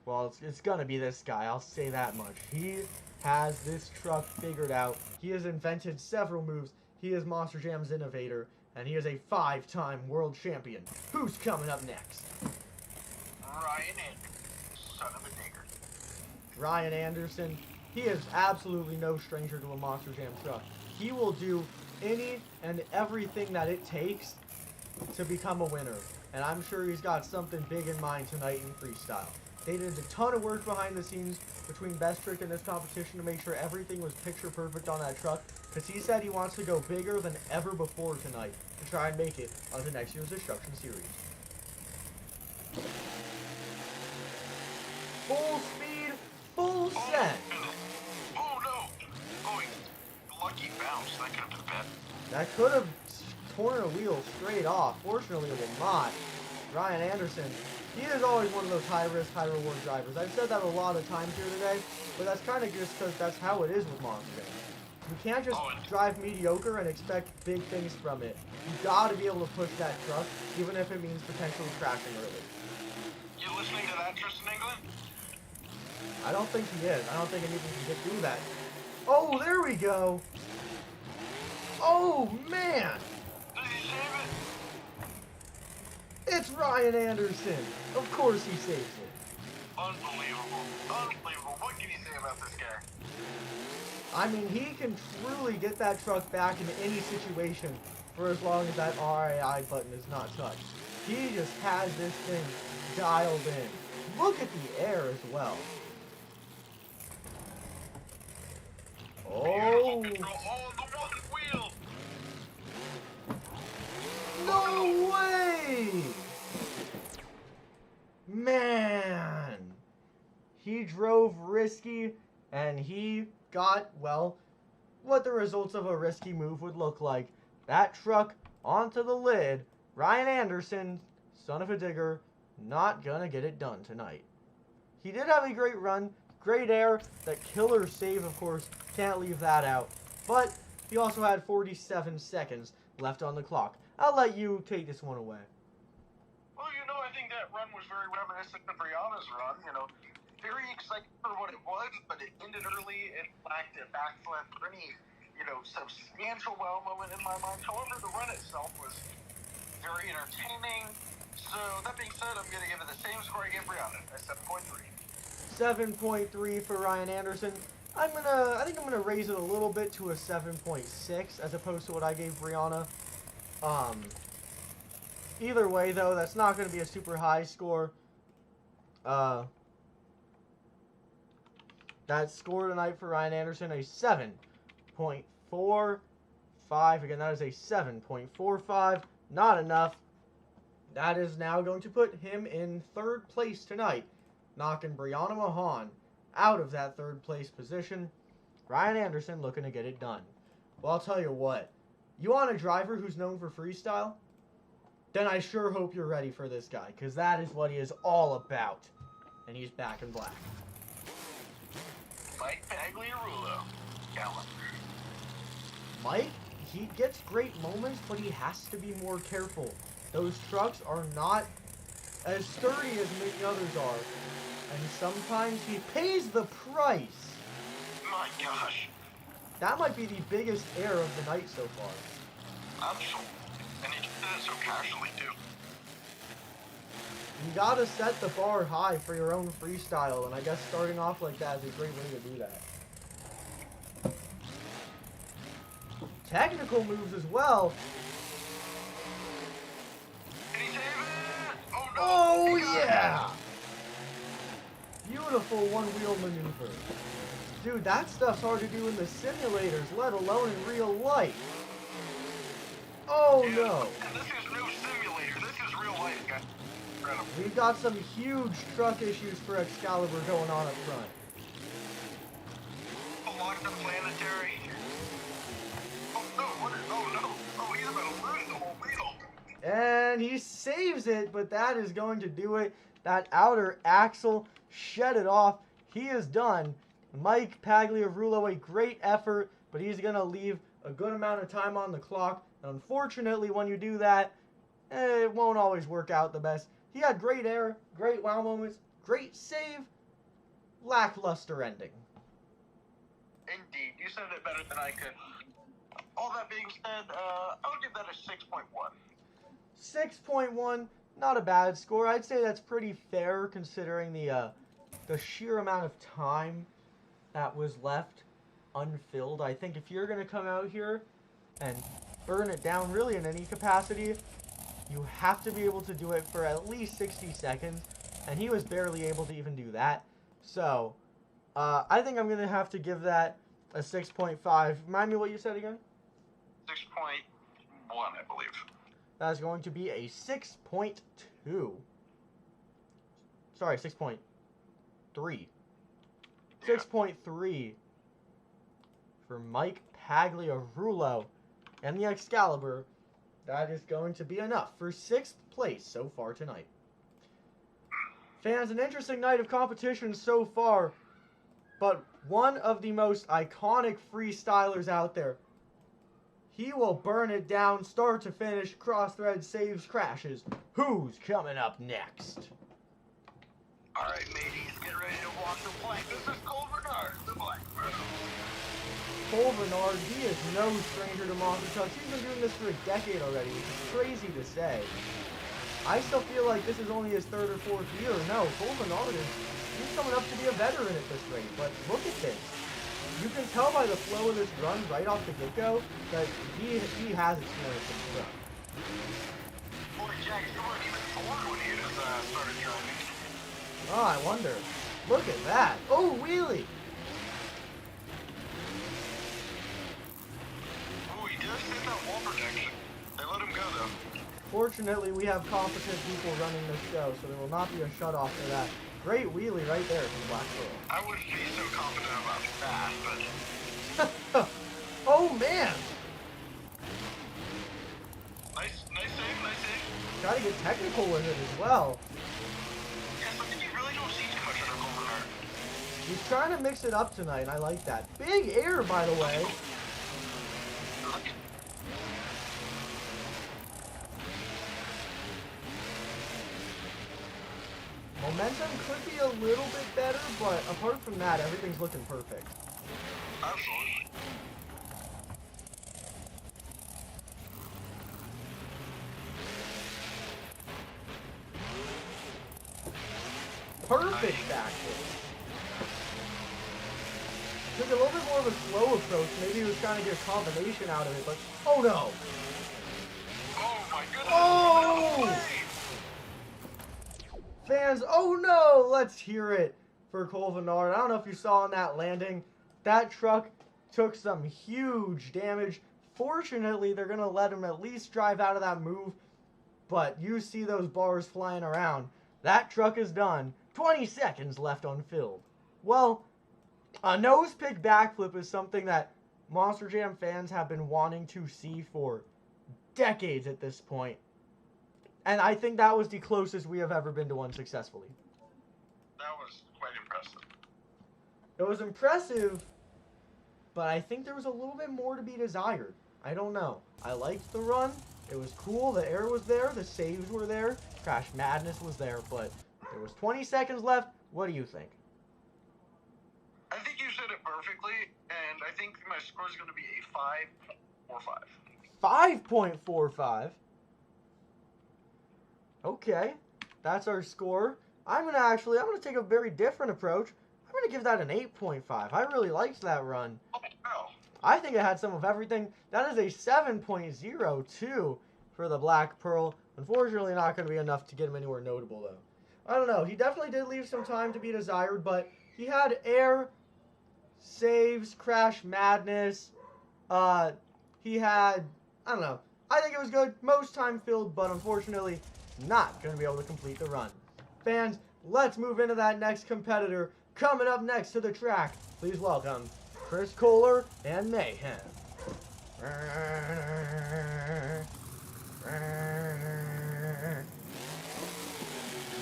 Well, it's gonna be this guy, I'll say that much. He has this truck figured out. He has invented several moves. He is Monster Jam's innovator, and he is a 5-time world champion. Who's coming up next? Ryan Anderson, son of a digger. Ryan Anderson. He is absolutely no stranger to a Monster Jam truck. He will do any and everything that it takes to become a winner. And I'm sure he's got something big in mind tonight in Freestyle. They did a ton of work behind the scenes between Best Trick and this competition to make sure everything was picture perfect on that truck, because he said he wants to go bigger than ever before tonight to try and make it onto next year's Destruction Series. Full speed, full set. Oh no! Oh, lucky bounce. That could have been bad. That could have torn a wheel straight off. Fortunately, it will not. Ryan Anderson, he is always one of those high-risk, high-reward drivers. I've said that a lot of times here today, but that's kind of just because that's how it is with Monster Jam. You can't just drive mediocre and expect big things from it. You gotta be able to push that truck, even if it means potentially crashing early. You listening to that, Tristan England? I don't think he is. I don't think anyone can get through that. Oh, there we go. Oh, man. Did he save it? It's Ryan Anderson. Of course he saves it. Unbelievable. Unbelievable. What can you say about this guy? I mean, he can truly get that truck back in any situation for as long as that RAI button is not touched. He just has this thing dialed in. Look at the air as well. Oh! Control all the one wheel! No way! Man! He drove risky, and he got, well, what the results of a risky move would look like. That truck onto the lid. Ryan Anderson, son of a digger, not gonna get it done tonight. He did have a great run, great air. That killer save, of course, can't leave that out. But he also had 47 seconds left on the clock. I'll let you take this one away. Well, I think that run was very reminiscent of Brianna's run, very excited for what it was, but it ended early and lacked a backflip or any, substantial wow moment in my mind. However, the run itself was very entertaining. So, that being said, I'm going to give it the same score I gave Brianna, a 7.3. 7.3 for Ryan Anderson. I think I'm gonna raise it a little bit to a 7.6 as opposed to what I gave Brianna. Either way though, that's not gonna be a super high score. That score tonight for Ryan Anderson, a 7.45. Again, that is a 7.45. Not enough. That is now going to put him in third place tonight, knocking Brianna Mahon out of that third place position. Ryan Anderson looking to get it done. Well, I'll tell you what. You want a driver who's known for freestyle? Then I sure hope you're ready for this guy, because that is what he is all about. And he's back in black. Mike Pagliarulo. Calendar. Mike, he gets great moments, but he has to be more careful. Those trucks are not as sturdy as many others are. And sometimes he pays the price. My gosh. That might be the biggest error of the night so far. Absolutely. And he did it so casually, too. You gotta set the bar high for your own freestyle, and I guess starting off like that is a great way to do that. Technical moves as well. Did he save it? Oh, no. Oh, yeah! Beautiful one-wheel maneuver. Dude, that stuff's hard to do in the simulators, let alone in real life. Oh, no. And this is no simulator. This is real life, guys. Incredible. We've got some huge truck issues for Excaliber going on up front. Along the planetary. Oh, no. Oh, no. Oh, he's about to lose the whole wheel. And he saves it, but that is going to do it. That outer axle shed it off. He is done. Mike Pagliarulo, a great effort, but he's going to leave a good amount of time on the clock. And unfortunately, when you do that, it won't always work out the best. He had great air, great wow moments, Great save, lackluster ending. Indeed, you said it better than I could. All that being said, I would give that a 6.1. 6.1, not a bad score. I'd say that's pretty fair considering the sheer amount of time that was left unfilled. I think if you're going to come out here and burn it down really in any capacity, you have to be able to do it for at least 60 seconds, and he was barely able to even do that. So, I think I'm going to have to give that a 6.5. Remind me what you said again? 6.1, I believe. That is going to be a 6.2. Sorry, 6.3. 6.3 for Mike Pagliarulo and the Excaliber. That is going to be enough for 6th place so far tonight. Fans, an interesting night of competition so far, but one of the most iconic freestylers out there. He will burn it down, start to finish, cross-thread, saves, crashes. Who's coming up next? Alright, mateys, get ready to walk the plank. This is Colt Venard, the Black Bro. Cole Venard, he is no stranger to monster trucks. He's been doing this for a decade already, which is crazy to say. I still feel like this is only his 3rd or 4th year. No, Cole Venard he's coming up to be a veteran at this rate, but look at this. You can tell by the flow of this run right off the get-go that he has experience in this run. Boy, Jack, you weren't even born when he just started driving. Oh, I wonder. Look at that. Oh, wheelie. Oh, he does hit that wall protection. They let him go, though. Fortunately, we have competent people running this show, so there will not be a shutoff for that. Great wheelie right there from Black Pearl. I wouldn't be so confident about that, but... Oh, man. Nice save. Got to get technical with it as well. Yeah, something you really don't see too much under Colt Venard. He's trying to mix it up tonight, and I like that. Big air, by the way. Momentum could be a little bit better, but apart from that, everything's looking perfect. Absolutely. Perfect backflip. Took a little bit more of a slow approach. Maybe he was trying to get a combination out of it, but oh no! Oh my goodness! Oh! Fans, oh no! Let's hear it for Colt Venard. I don't know if you saw on that landing. That truck took some huge damage. Fortunately, they're going to let him at least drive out of that move. But you see those bars flying around. That truck is done. 20 seconds left unfilled. Well, a nose pick backflip is something that Monster Jam fans have been wanting to see for decades at this point. And I think that was the closest we have ever been to one successfully. That was quite impressive. It was impressive, but I think there was a little bit more to be desired. I don't know. I liked the run. It was cool. The air was there. The saves were there. Crash Madness was there, but there was 20 seconds left. What do you think? I think you said it perfectly, and I think my score is going to be a 5.45. 5.45. Okay, that's our score. I'm gonna take a very different approach. I'm gonna give that an 8.5. I really liked that run. Oh, wow. I think it had some of everything. That is a 7.02 for the Black Pearl. Unfortunately, not gonna be enough to get him anywhere notable though. I don't know. He definitely did leave some time to be desired, but he had air, saves, Crash Madness. He had, I don't know. I think it was good. Most time filled, but unfortunately not going to be able to complete the run. Fans, let's move into that next competitor. Coming up next to the track, please welcome Chris Koehler and Mayhem.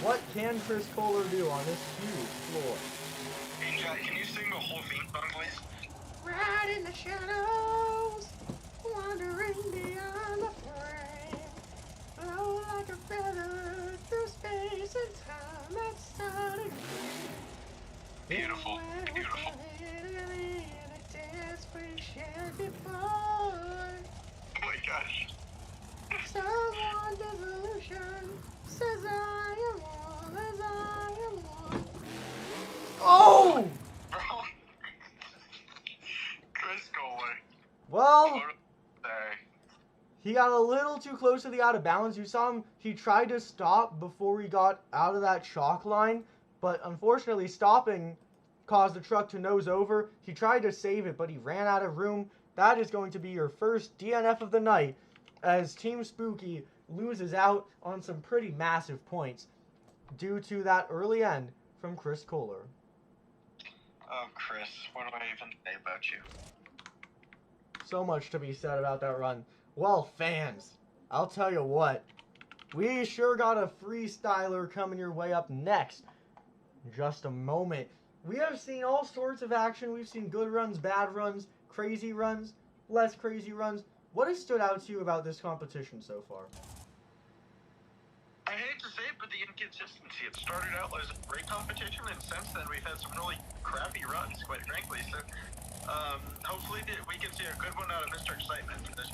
What can Chris Koehler do on this huge floor? Hey, Jack, can you sing the whole theme song, please? Right in the shadows, wandering beyond the frame, flow like a feather through space and time that started He got a little too close to the out of bounds. You saw him, he tried to stop before he got out of that chalk line, but unfortunately stopping caused the truck to nose over. He tried to save it, but he ran out of room. That is going to be your first DNF of the night as Team Spooky loses out on some pretty massive points due to that early end from Koehler. Oh, Chris, what do I even say about you? So much to be said about that run. Well, fans, I'll tell you what. We sure got a freestyler coming your way up next. In just a moment. We have seen all sorts of action. We've seen good runs, bad runs, crazy runs, less crazy runs. What has stood out to you about this competition so far? I hate to say it, but the inconsistency. It started out as a great competition, and since then we've had some really crappy runs, quite frankly. So, hopefully we can see a good one out of Mr. Excitement for this.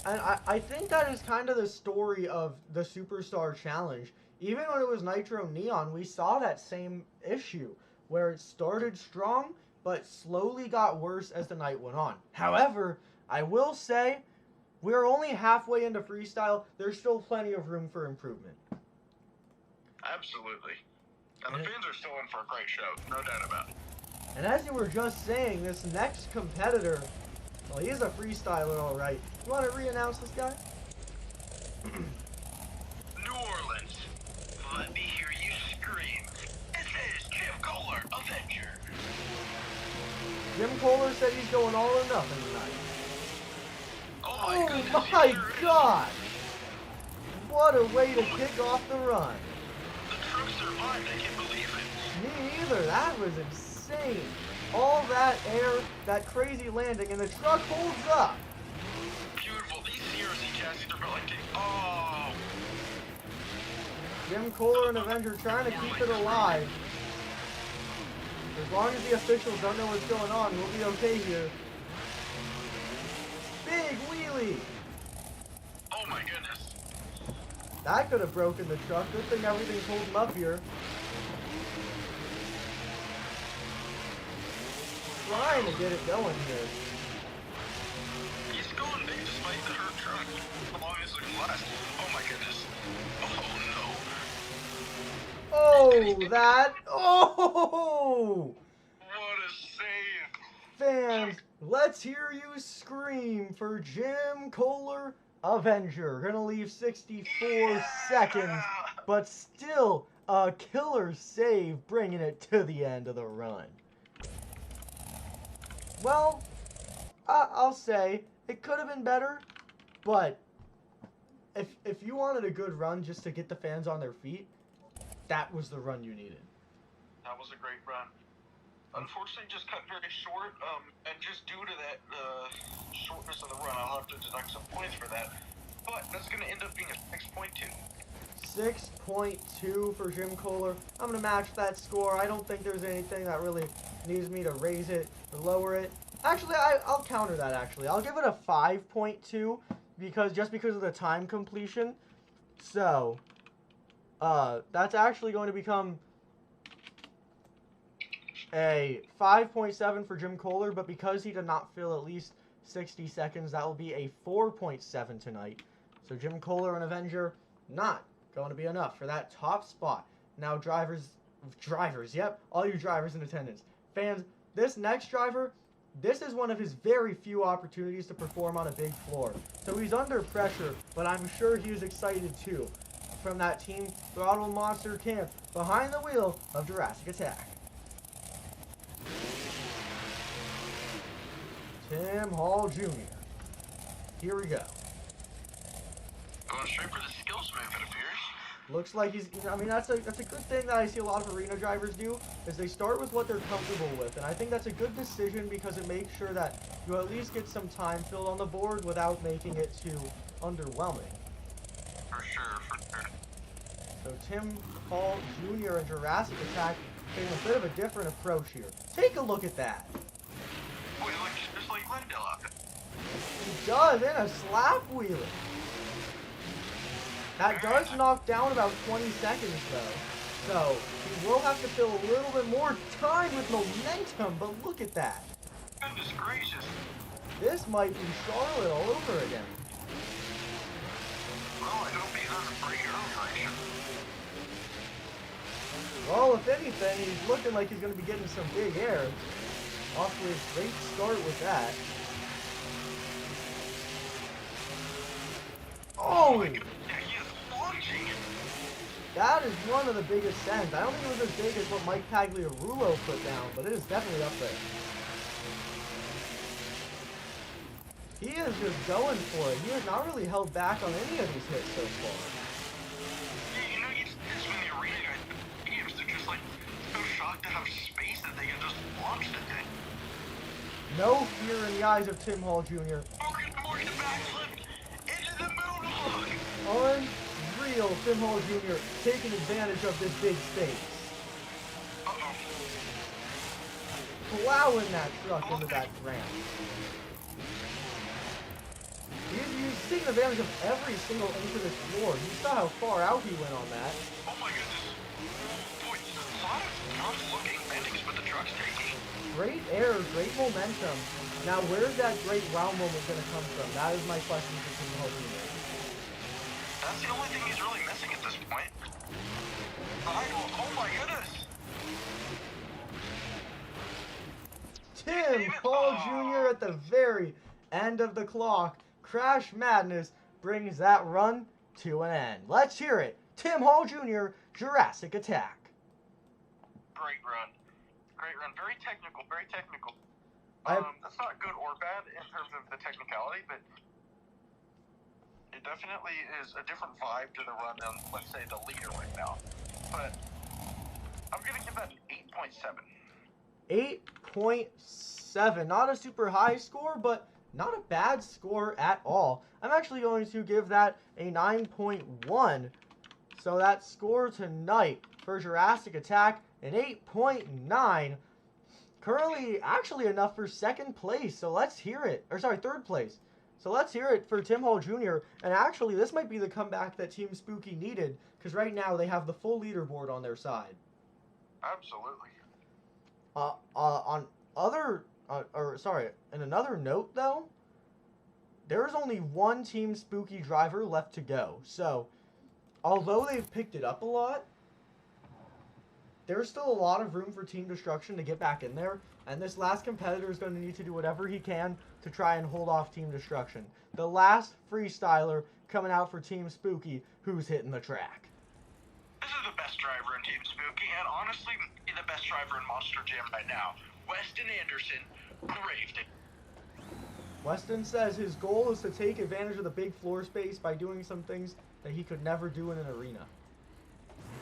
And I think that is kind of the story of the Superstar Challenge. Even when it was Nitro Neon, we saw that same issue, where it started strong, but slowly got worse as the night went on. However, I will say, we're only halfway into Freestyle. There's still plenty of room for improvement. Absolutely. And the fans are still in for a great show, no doubt about it. And as you were just saying, this next competitor, well, he is a freestyler, all right. You want to re-announce this guy? New Orleans, let me hear you scream. This is Koehler, Avenger. Koehler said he's going all or nothing tonight. Oh my God! What a way to kick off the run. The truck survived, I can't believe it. Me either, that was insane. All that air, that crazy landing, and the truck holds up. Beautiful, these CRC chassis are like, oh. Koehler and Avenger trying to keep it alive. As long as the officials don't know what's going on, we'll be okay here. Big wheelie! Oh my goodness. That could have broken the truck. Good thing everything's holding up here. Trying to get it going here. He's going big despite the hurt truck. How long is it going to last? Oh my goodness. Oh no. Oh, that. Oh! What a save. Fans, let's hear you scream for Koehler, Avenger. Gonna leave 64 seconds, but still a killer save, bringing it to the end of the run. Well, I'll say it could have been better, but if you wanted a good run just to get the fans on their feet, that was the run you needed. That was a great run. Unfortunately, just cut very short, and just due to that shortness of the run, I'll have to deduct some points for that. But that's going to end up being a 6.2. 6.2 for Koehler. I'm going to match that score. I don't think there's anything that really needs me to raise it or lower it. Actually, I'll counter that, actually. I'll give it a 5.2 just because of the time completion. So, that's actually going to become a 5.7 for Koehler, but because he did not fill at least 60 seconds, that will be a 4.7 tonight. So Koehler and Avenger not going to be enough for that top spot. Now drivers, yep, all you drivers in attendance. Fans, this next driver, this is one of his very few opportunities to perform on a big floor. So he's under pressure, but I'm sure he was excited too. From that Team Throttle Monster camp behind the wheel of Jurassic Attack. Tim Hall Jr. Here we go. Going straight for the skills move, it appears. Looks like he's, I mean, that's a good thing that I see a lot of arena drivers do, is they start with what they're comfortable with. And I think that's a good decision because it makes sure that you at least get some time filled on the board without making it too underwhelming. For sure, for sure. So Tim Hall Jr. and Jurassic Attack taking a bit of a different approach here. Take a look at that. Oh, he looks just like Glendale out there. He does, in a slap wheeler. That does knock down about 20 seconds though. So he will have to fill a little bit more time with momentum, but look at that. Goodness gracious. This might be Charlotte all over again. Well, if anything, he's looking like he's going to be getting some big air. Off to a great start with that. Oh! That is one of the biggest sends. I don't think it was as big as what Mike Pagliarulo put down, but it is definitely up there. He is just going for it. He has not really held back on any of these hits so far. Yeah, you know, it's when the arena guys, games, they're just like so shocked to have space that they can just launch the thing. No fear in the eyes of Tim Hall Jr. Morgan backflip into the moonwalk. Unreal, Tim Hall Jr. taking advantage of this big space. Uh-oh. Plowing that truck into that ramp. He's taking advantage of every single inch of this floor. You saw how far out he went on that. Oh my goodness. Boy, a lot of tough-looking endings with the trucks taking. Great air, great momentum. Now, where's that great wow moment going to come from? That is my question for Tim Hall Jr. That's the only thing he's really missing at this point. Oh my goodness. Tim Hall Jr. at the very end of the clock. Crash Madness brings that run to an end. Let's hear it. Tim Hall Jr., Jurassic Attack. Great run. Great run. Very technical, very technical. I've- That's not good or bad in terms of the technicality, but it definitely is a different vibe to the run than, let's say, the leader right now. But I'm going to give that an 8.7. 8.7. Not a super high score, but not a bad score at all. I'm actually going to give that a 9.1. So that score tonight for Jurassic Attack, an 8.9. Currently, actually enough for second place. So let's hear it. Or sorry, third place. So let's hear it for Tim Hall Jr. And actually, this might be the comeback that Team Spooky needed, because right now they have the full leaderboard on their side. Absolutely. In another note though, there is only one Team Spooky driver left to go. So, although they've picked it up a lot, there's still a lot of room for Team Destruction to get back in there. And this last competitor is going to need to do whatever he can to try and hold off Team Destruction. The last freestyler coming out for Team Spooky who's hitting the track. This is the best driver in Team Spooky, and honestly, the best driver in Monster Jam right now. Weston Anderson braved it. Weston says his goal is to take advantage of the big floor space by doing some things that he could never do in an arena.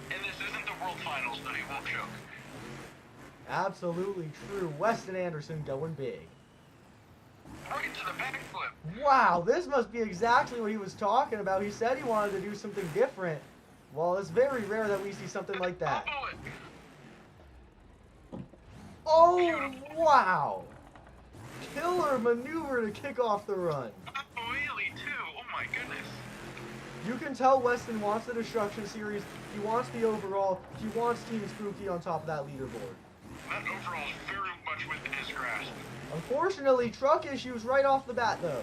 And this isn't the World Finals, so he won't choke. Absolutely true. Weston Anderson going big. Right to the backflip. Wow, this must be exactly what he was talking about. He said he wanted to do something different. Well, it's very rare that we see something like that. Oh, wow. Killer maneuver to kick off the run. Wheelie too. Oh my goodness. You can tell Weston wants the Destruction Series. He wants the overall. He wants Team Spooky on top of that leaderboard. That overall is very much within his grasp. Unfortunately, truck issues right off the bat, though.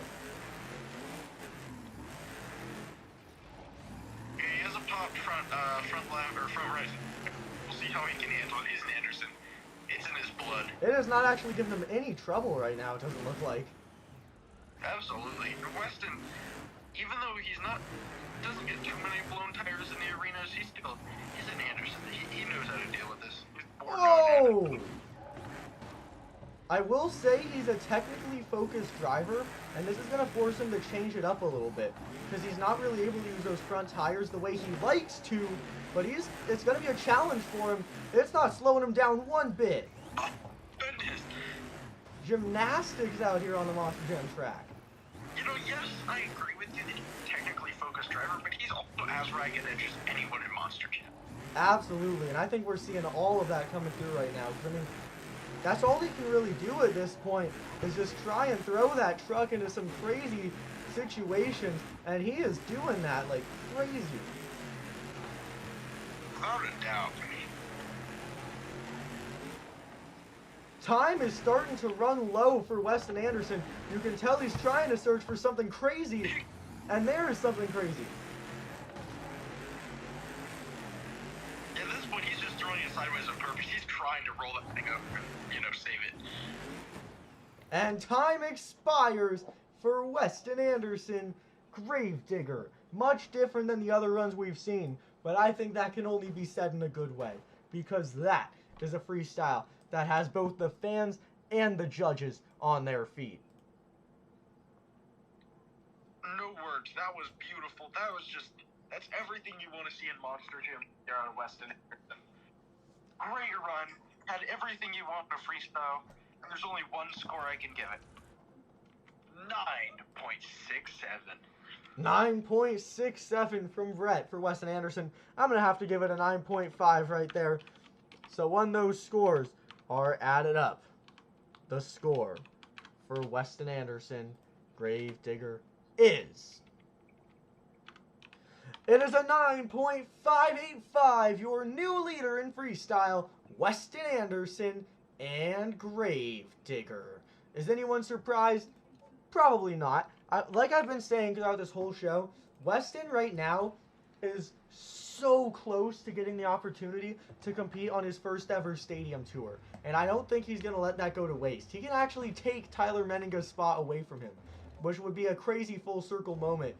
Yeah, he has a popped front left or front right. We'll see how he can handle it. He's an Anderson. It's in his blood. It is not actually giving him any trouble right now. It doesn't look like. Absolutely. Weston, even though doesn't get too many blown tires in the arenas, he's an Anderson. He knows how to deal with this. He's born Oh! I will say he's a technically focused driver, and this is going to force him to change it up a little bit, because he's not really able to use those front tires the way he likes to, but it's going to be a challenge for him. It's not slowing him down one bit. Oh, goodness. Gymnastics out here on the Monster Jam track. You know, yes, I agree with you that he's a technically focused driver, but he's also as ragged as just anyone in Monster Jam. Absolutely, and I think we're seeing all of that coming through right now. 'Cause, I mean, that's all he can really do at this point is just try and throw that truck into some crazy situations, and he is doing that like crazy. Without a doubt. Time is starting to run low for Weston Anderson. You can tell he's trying to search for something crazy, and there is something crazy. purpose. He's trying to roll that thing up and, you know, save it. And time expires for Weston Anderson, Gravedigger. Much different than the other runs we've seen, but I think that can only be said in a good way, because that is a freestyle that has both the fans and the judges on their feet. No words. That was beautiful. That was just, that's everything you want to see in Monster Jam here out of Weston. Great run. Had everything you want in a freestyle, and there's only one score I can give it. 9.67. 9.67 from Brett for Weston Anderson. I'm going to have to give it a 9.5 right there. So when those scores are added up, the score for Weston Anderson, Gravedigger, is... It is a 9.585, your new leader in freestyle, Weston Anderson and Gravedigger. Is anyone surprised? Probably not. Like I've been saying throughout this whole show, Weston right now is so close to getting the opportunity to compete on his first ever stadium tour. And I don't think he's going to let that go to waste. He can actually take Tyler Menninga's spot away from him, which would be a crazy full circle moment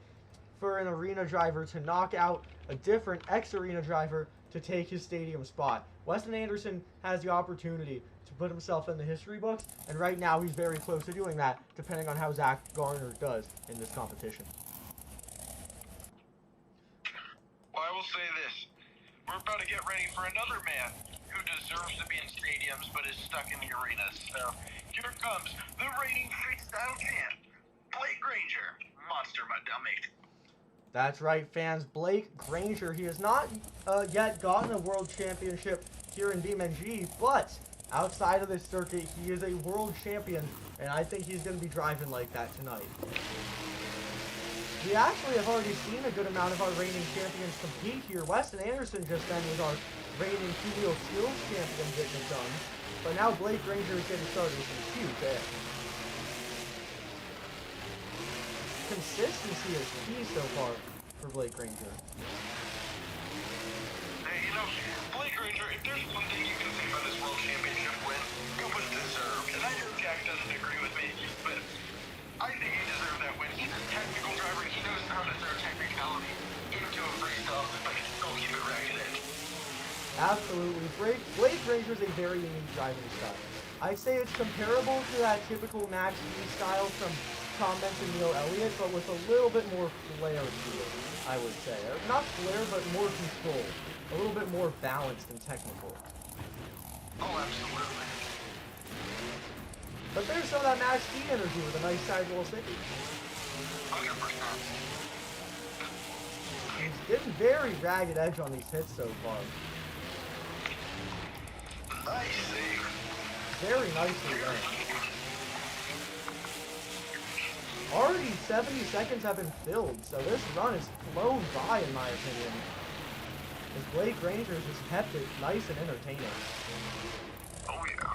for an arena driver to knock out a different ex-arena driver to take his stadium spot. Weston Anderson has the opportunity to put himself in the history books, and right now he's very close to doing that, depending on how Zack Garner does in this competition. Well, I will say this. We're about to get ready for another man who deserves to be in stadiums but is stuck in the arenas. So, here comes the reigning freestyle champ, Blake Granger, Monster Mutt Dalmatian. That's right, fans. Blake Granger, he has not yet gotten a world championship here in BeamNG, but outside of this circuit, he is a world champion, and I think he's going to be driving like that tonight. We actually have already seen a good amount of our reigning champions compete here. Weston Anderson just then was our reigning two-wheel skills champion getting it done, but now Blake Granger is getting started with some huge air. Consistency is key so far for Blake Granger. Hey, you know, Blake Granger, if there's one thing you can say about this World Championship win, it was deserved. And I know Jack doesn't agree with me, but I think he deserved that win. He's a technical driver. He knows how to throw technicality into a freestyle, but he still keep it ragged edge. Absolutely. Blake Granger is a very unique driving style. I'd say it's comparable to that typical Max D style from Tom Benson and Neil Elliott, but with a little bit more flair to it, I would say. Not flair, but more control. A little bit more balanced and technical. Oh, absolutely. But there's some of that Max D energy with a nice sidewall safety. 100%. He's getting very ragged edge on these hits so far. Nice save. Very nicely done. Already 70 seconds have been filled, so this run is flown by in my opinion. As Blake Granger has just kept it nice and entertaining. Oh yeah.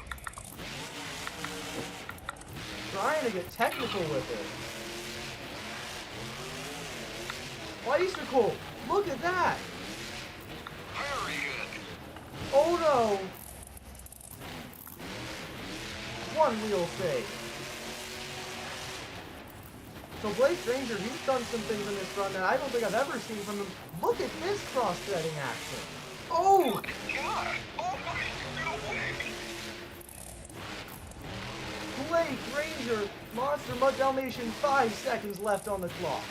Trying to get technical with it. Bicycle! Look at that! Very good. Oh no! One wheel fake. So Blake Granger, he's done some things in this run that I don't think I've ever seen from him. Look at this cross-threading action. Oh! Look at God. Oh my, no way. Blake Granger, Monster Mutt Dalmatian, 5 seconds left on the clock.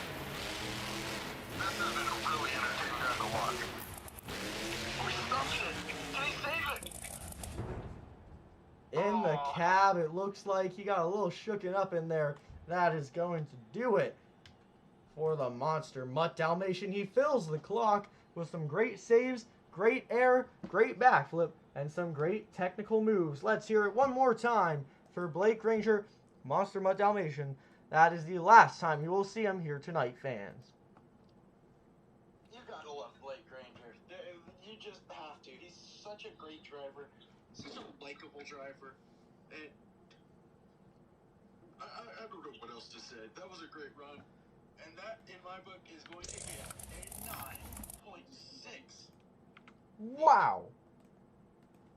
This has been a really entertaining round to watch. We stopped it. Did he save it? In the cab, it looks like he got a little shooken up in there. That is going to do it for the Monster Mutt Dalmatian. He fills the clock with some great saves, great air, great backflip, and some great technical moves. Let's hear it one more time for Blake Granger, Monster Mutt Dalmatian. That is the last time you will see him here tonight, fans. You gotta love Blake Granger. You just have to. He's such a great driver, such a likable driver. And I don't know what else to say. That was a great run. And that, in my book, is going to get a 9.6. Wow.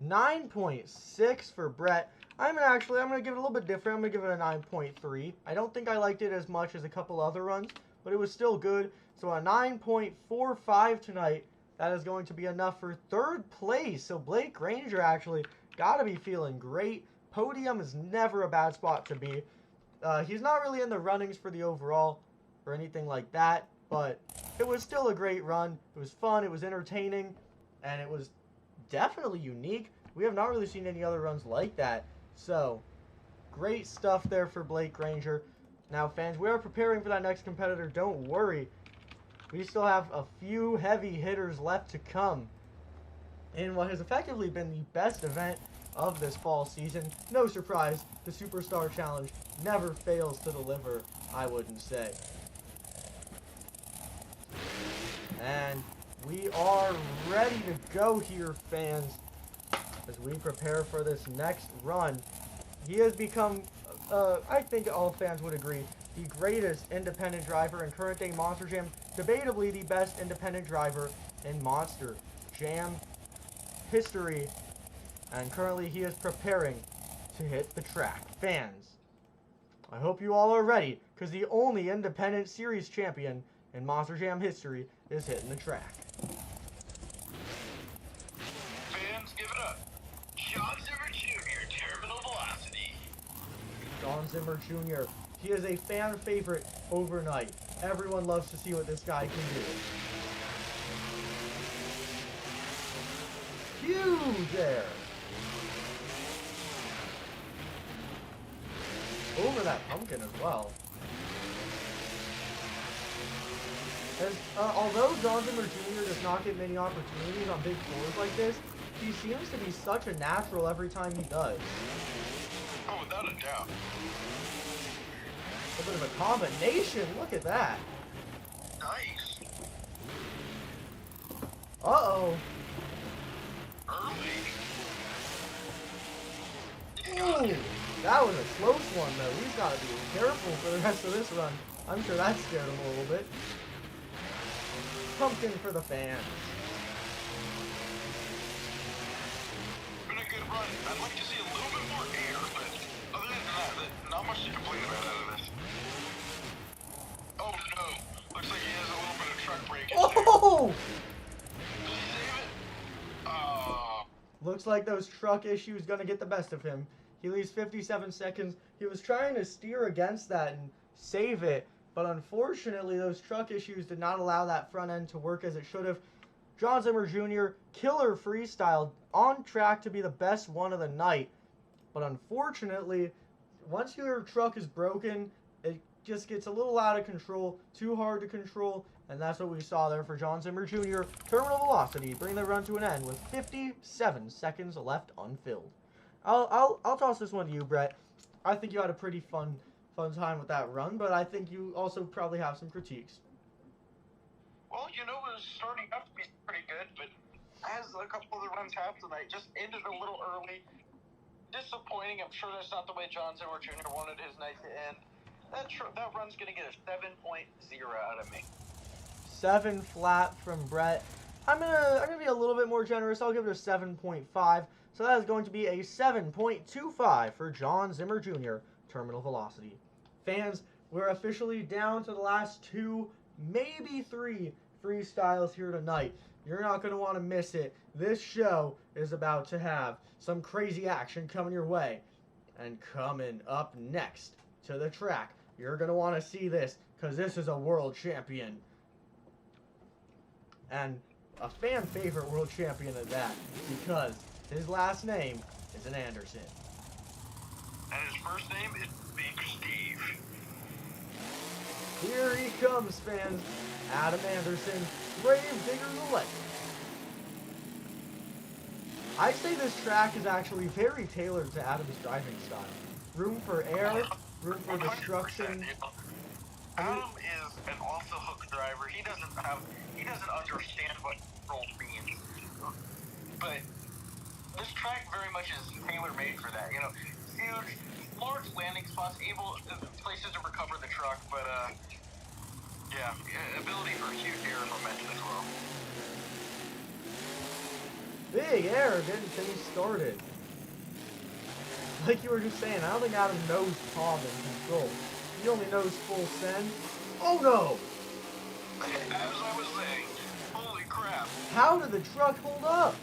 9.6 for Brett. I'm going to give it a little bit different. I'm going to give it a 9.3. I don't think I liked it as much as a couple other runs, but it was still good. So a 9.45 tonight. That is going to be enough for third place. So Blake Granger actually got to be feeling great. Podium is never a bad spot to be. He's not really in the runnings for the overall or anything like that, but it was still a great run. It was fun, it was entertaining, and it was definitely unique. We have not really seen any other runs like that. So, great stuff there for Blake Granger. Now, fans, we are preparing for that next competitor. Don't worry. We still have a few heavy hitters left to come in what has effectively been the best event of this fall season. No surprise, the Superstar Challenge never fails to deliver, I wouldn't say. And we are ready to go here, fans, as we prepare for this next run. He has become, I think all fans would agree, the greatest independent driver in current day Monster Jam, debatably the best independent driver in Monster Jam history, and currently he is preparing to hit the track. Fans, I hope you all are ready, because the only independent series champion in Monster Jam history is hitting the track. Fans, give it up. John Zimmer Jr., Terminal Velocity. John Zimmer Jr. He is a fan favorite overnight. Everyone loves to see what this guy can do. Huge air. Over that pumpkin as well. Although John Zimmer Jr. does not get many opportunities on big floors like this, he seems to be such a natural every time he does. Oh, without a doubt. A bit of a combination, look at that. Nice. Uh-oh. Early. Ooh, that was a close one, though. He's got to be careful for the rest of this run. I'm sure that scared him a little bit. Pumpkin for the fans. Been a good run. I'd like to see a little bit more air, but other than that, not much to complain about out of this. Oh no, looks like he has a little bit of truck breakage. Oh! Did he save it? Looks like those truck issues gonna get the best of him. He leaves 57 seconds. He was trying to steer against that and save it, but unfortunately those truck issues did not allow that front end to work as it should have. John Zimmer Jr., killer freestyle, on track to be the best one of the night. But unfortunately, once your truck is broken, it just gets a little out of control, too hard to control, and that's what we saw there for John Zimmer Jr. Terminal velocity, bringing the run to an end with 57 seconds left unfilled. I'll toss this one to you, Brett. I think you had a pretty fun time with that run, but I think you also probably have some critiques. Well, you know, it was starting out to be pretty good, but as a couple of the runs have tonight, just ended a little early. Disappointing. I'm sure that's not the way John Zimmer Jr. wanted his night to end. That run's going to get a 7.0 out of me. 7 flat from Brett. I'm gonna be a little bit more generous. I'll give it a 7.5. So that is going to be a 7.25 for John Zimmer Jr. Terminal velocity. Fans, we're officially down to the last 2, maybe 3 freestyles here tonight. You're not going to want to miss it. This show is about to have some crazy action coming your way. And coming up next to the track, you're going to want to see this, because this is a world champion. And a fan favorite world champion at that, because his last name is an Anderson. And his first name is Big Steve. Here he comes, fans. Adam Anderson, Grave Digger's Elect. I'd say this track is actually very tailored to Adam's driving style. Room for air, room for destruction. Adam is an off-the-hook driver. He doesn't understand what control means. But this track very much is tailor-made for that. You know, huge, large landing spots, places to recover the truck, but yeah, ability for huge air momentum as well. Big error, getting things started. Like you were just saying, I don't think Adam knows palm and control. He only knows full send. Oh no! As I was saying, holy crap. How did the truck hold up?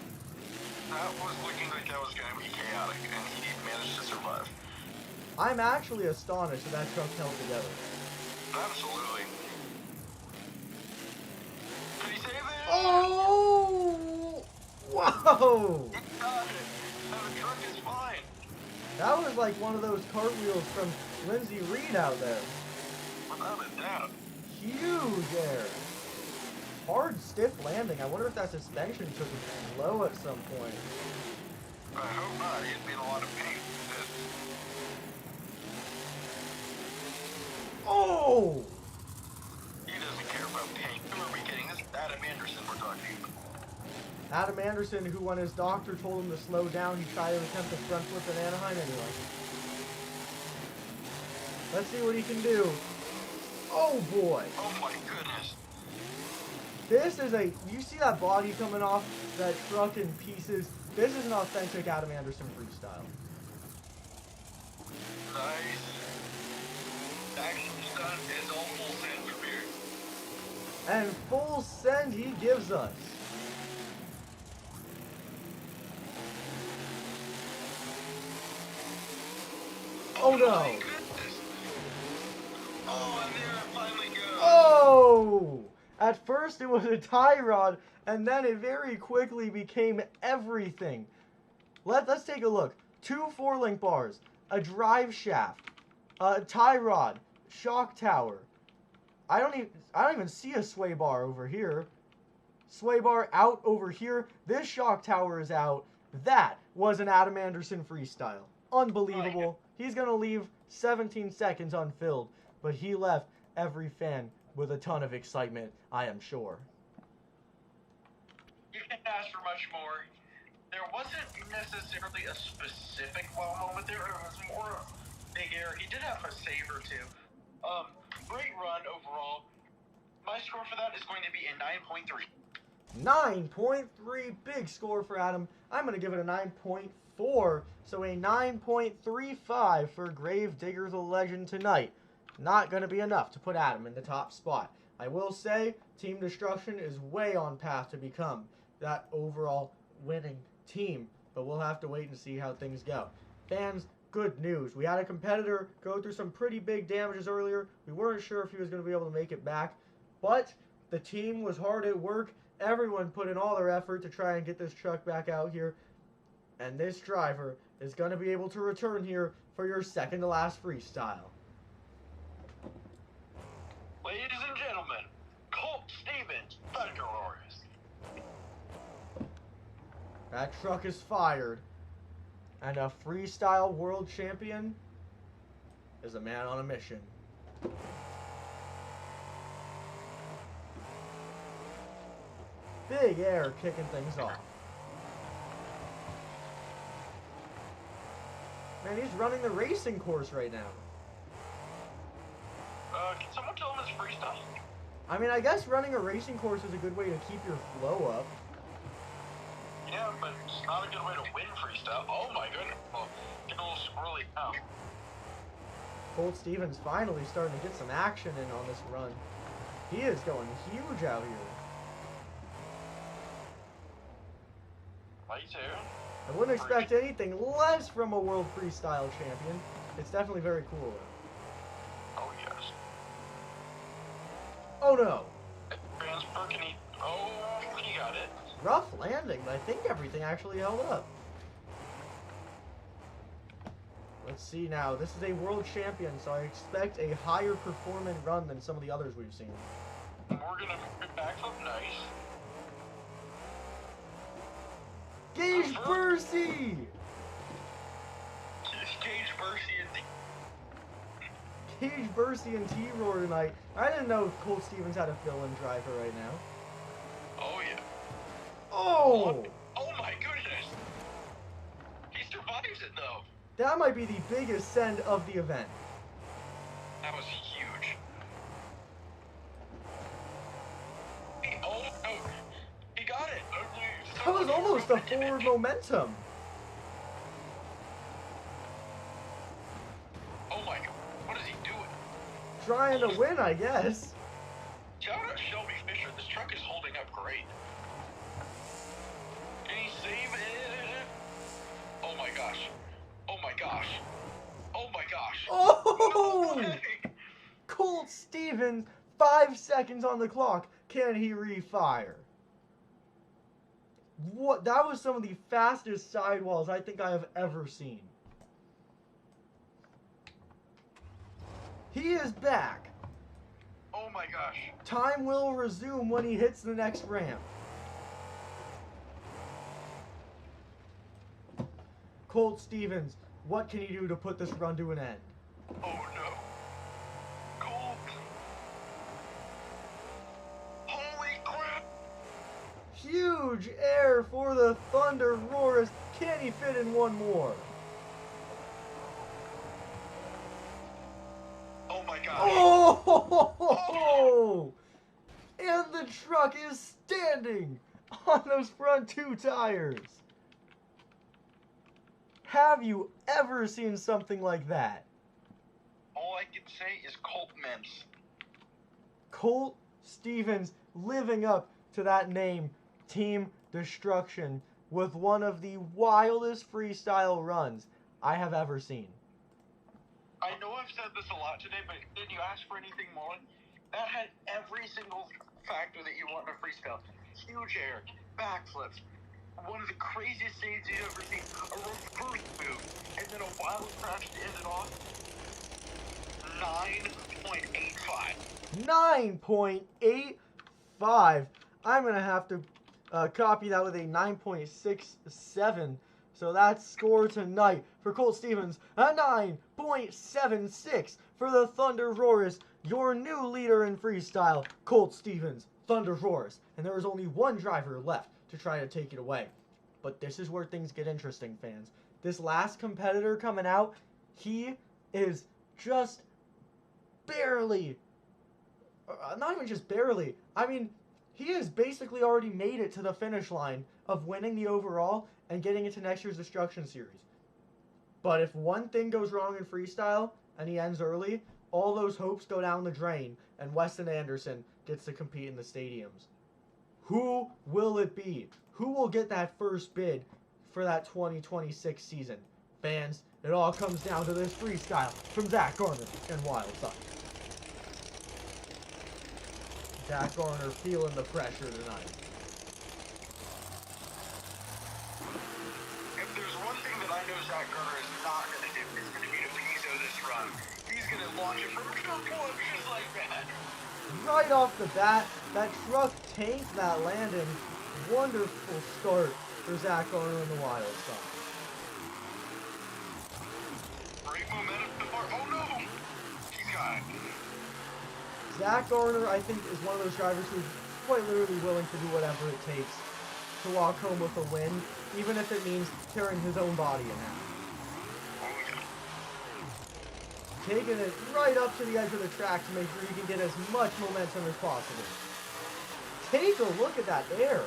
That was looking like that was going to be chaotic, and he managed to survive. I'm actually astonished that truck held together. Absolutely. Did he save it? Oh! Whoa! He got it. And the truck is fine. That was like one of those cartwheels from Lindsay Reed out there. Without a doubt. Huge air. Hard, stiff landing. I wonder if that suspension took a blow at some point. I hope not. He'd be in a lot of pain. Oh! He doesn't care about pain. Who are we kidding? This is Adam Anderson we're talking about. Adam Anderson, who when his doctor told him to slow down, he tried to attempt a front flip in Anaheim anyway. Let's see what he can do. Oh boy! Oh my goodness. This is a... You see that body coming off that truck in pieces? This is an authentic Adam Anderson freestyle. Nice. Action stunt is all full send for beer. And full send he gives us. Oh no! My goodness. Oh, and there it finally goes. Oh! At first it was a tie rod, and then it very quickly became everything. Let's take a look. 2 4-link bars, a drive shaft, a tie rod, shock tower. I don't even see a sway bar over here. Sway bar out over here. This shock tower is out. That was an Adam Anderson freestyle. Unbelievable. He's going to leave 17 seconds unfilled, but he left every fan with a ton of excitement, I am sure. You can't ask for much more. There wasn't necessarily a specific wow moment there. It was more of big air. He did have a save or two. Great run overall. My score for that is going to be a 9.3. 9.3, big score for Adam. I'm going to give it a 9.4, so a 9.35 for Gravedigger the Legend tonight. Not going to be enough to put Adam in the top spot. I will say, Team Destruction is way on path to become that overall winning team, but we'll have to wait and see how things go. Fans, good news. We had a competitor go through some pretty big damages earlier. We weren't sure if he was going to be able to make it back, but the team was hard at work. Everyone put in all their effort to try and get this truck back out here, and this driver is going to be able to return here for your second to last freestyle. Ladies and gentlemen, Colt Stevens, ThunderROARus. That truck is fired, and a freestyle world champion is a man on a mission. Big air kicking things off. Man, he's running the racing course right now. Can someone tell him it's freestyle? I mean, I guess running a racing course is a good way to keep your flow up. Yeah, but it's not a good way to win freestyle. Oh my goodness. Well, get a little squirrely now. Colt Stevens finally starting to get some action in on this run. He is going huge out here. Me too. I wouldn't expect anything less from a world freestyle champion. It's definitely very cool. Oh yes. Oh no! Transfer, can he? Oh, he got it. Rough landing, but I think everything actually held up. Let's see now. This is a world champion, so I expect a higher performing run than some of the others we've seen. We're gonna make back up nice. Gage Bursey! Gage Bursey and Gage Bursey and T-Roar tonight. I didn't know Colt Stevens had a fill-in driver right now. Oh yeah. Oh! Oh my goodness! He survives it though. That might be the biggest send of the event. That was huge. Oh no! He got it! That was almost the forward momentum. Oh my god, what is he doing? Trying to win, I guess. Shout out Shelby Fisher, this truck is holding up great. Can he save it? Oh my gosh. Oh my gosh. Oh my gosh. Oh! No way. Colt Stevens, 5 seconds on the clock. Can he refire? What? That was some of the fastest sidewalls I think I have ever seen. He is back. Oh my gosh. Time will resume when he hits the next ramp. Colt Stevens, what can he do to put this run to an end? Oh no. Colt. Holy crap. Huge air for the ThunderROARus. Can he fit in one more? Oh my gosh. Oh! And the truck is standing on those front two tires. Have you ever seen something like that? All I can say is Colt Mintz. Colt Stevens living up to that name, Team Destruction, with one of the wildest freestyle runs I have ever seen. I know I've said this a lot today, but did you ask for anything more? That had every single factor that you want in a freestyle. Huge air, backflips, one of the craziest stages you've ever seen, a reverse move, and then a wild crash to end it off. 9.85. 9.85. I'm going to have to copy that with a 9.67. So that's score tonight for Colt Stevens, a 9.76 for the ThunderROARus, your new leader in freestyle, Colt Stevens, ThunderROARus. And there is only one driver left to try to take it away. But this is where things get interesting, fans. This last competitor coming out, he is just barely, not even just barely, I mean, he has basically already made it to the finish line of winning the overall and getting into next year's Destruction Series. But if one thing goes wrong in freestyle and he ends early, all those hopes go down the drain and Weston Anderson gets to compete in the stadiums. Who will it be? Who will get that first bid for that 2026 season? Fans, it all comes down to this freestyle from Zack, Garner, and Wildside. Zack Garner feeling the pressure tonight. If there's one thing that I know Zack Garner is not going to do, it's going to be to Piso this run. He's going to launch it from kill point just like that. Right off the bat, that truck tanked that landing. Wonderful start for Zack Garner in the wild side. Great momentum to far. Oh no! He's got it. Zack Garner, I think, is one of those drivers who's quite literally willing to do whatever it takes to walk home with a win, even if it means tearing his own body in half. Taking it right up to the edge of the track to make sure he can get as much momentum as possible. Take a look at that air.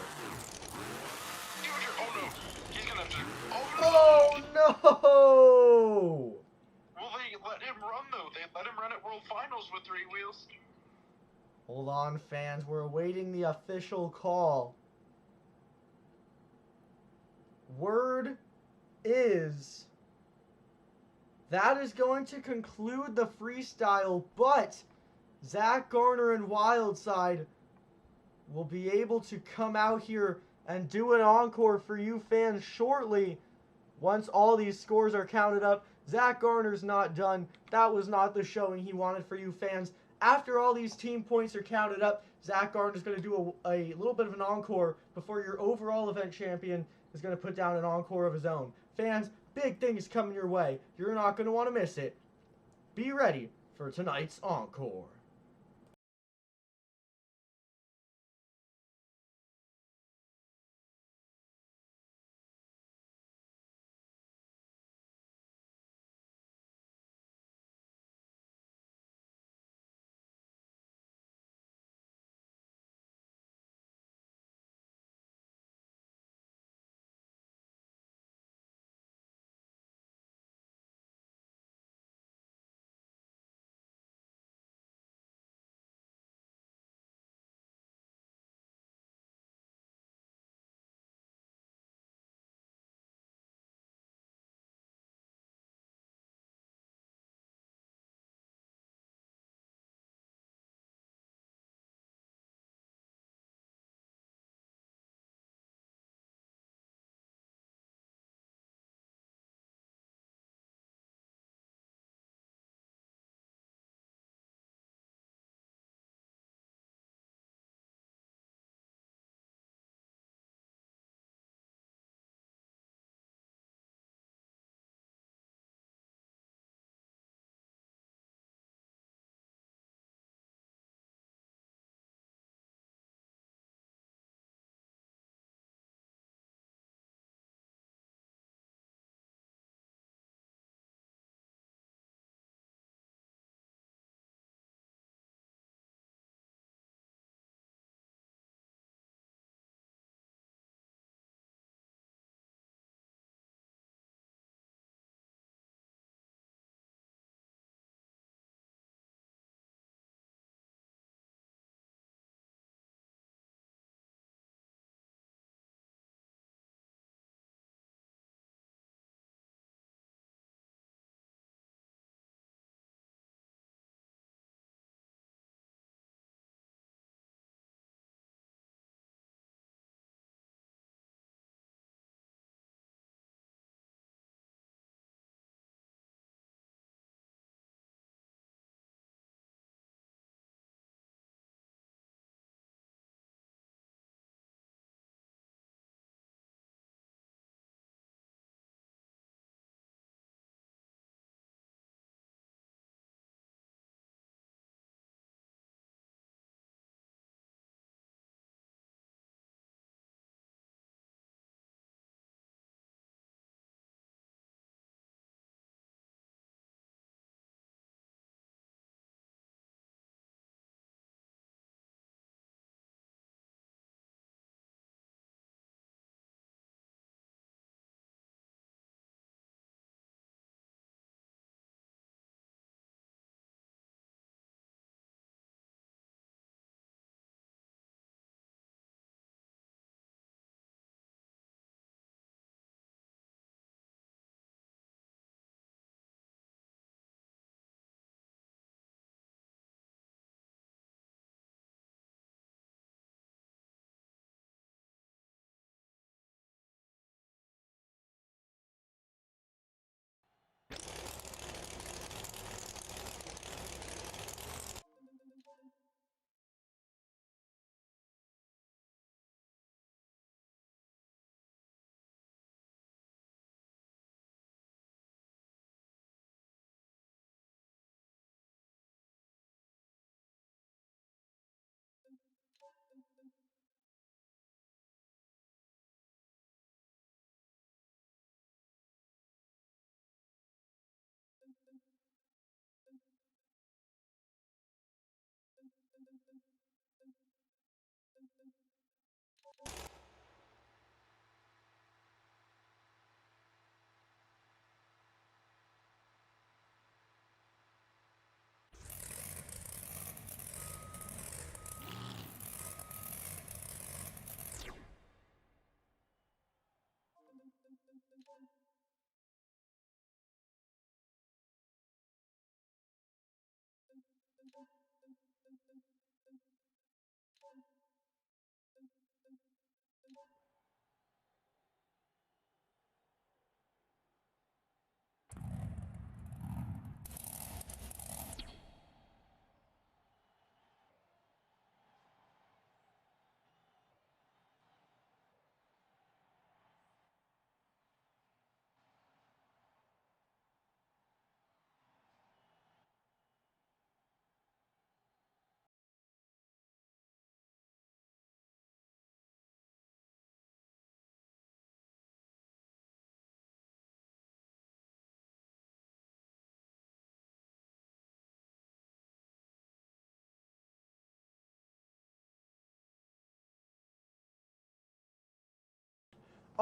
Oh no! He's gonna have to. Oh no! Will they let him run though? They let him run at World Finals with 3 wheels. Hold on, fans. We're awaiting the official call. Word is that is going to conclude the freestyle, but Zack Garner and Wildside will be able to come out here and do an encore for you fans shortly once all these scores are counted up. Zack Garner's not done. That was not the showing he wanted for you fans. After all these team points are counted up, Zack Garner's going to do a little bit of an encore before your overall event champion is going to put down an encore of his own. Fans, big things coming your way. You're not going to want to miss it. Be ready for tonight's encore.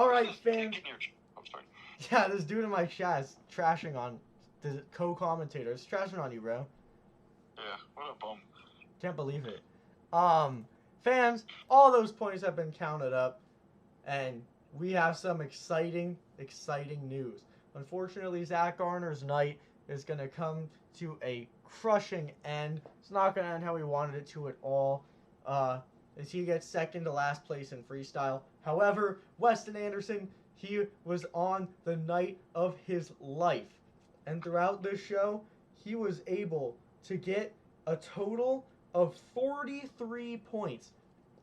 All right, fans. I'm sorry. Yeah, this dude in my chat is trashing on the co-commentator. It's trashing on you, bro. Yeah, what a bum. Can't believe it. Fans, all those points have been counted up, and we have some exciting news. Unfortunately, Zack Garner's night is going to come to a crushing end. It's not going to end how we wanted it to at all, as he gets second to last place in freestyle. However, Weston Anderson, he was on the night of his life. And throughout this show, he was able to get a total of 43 points,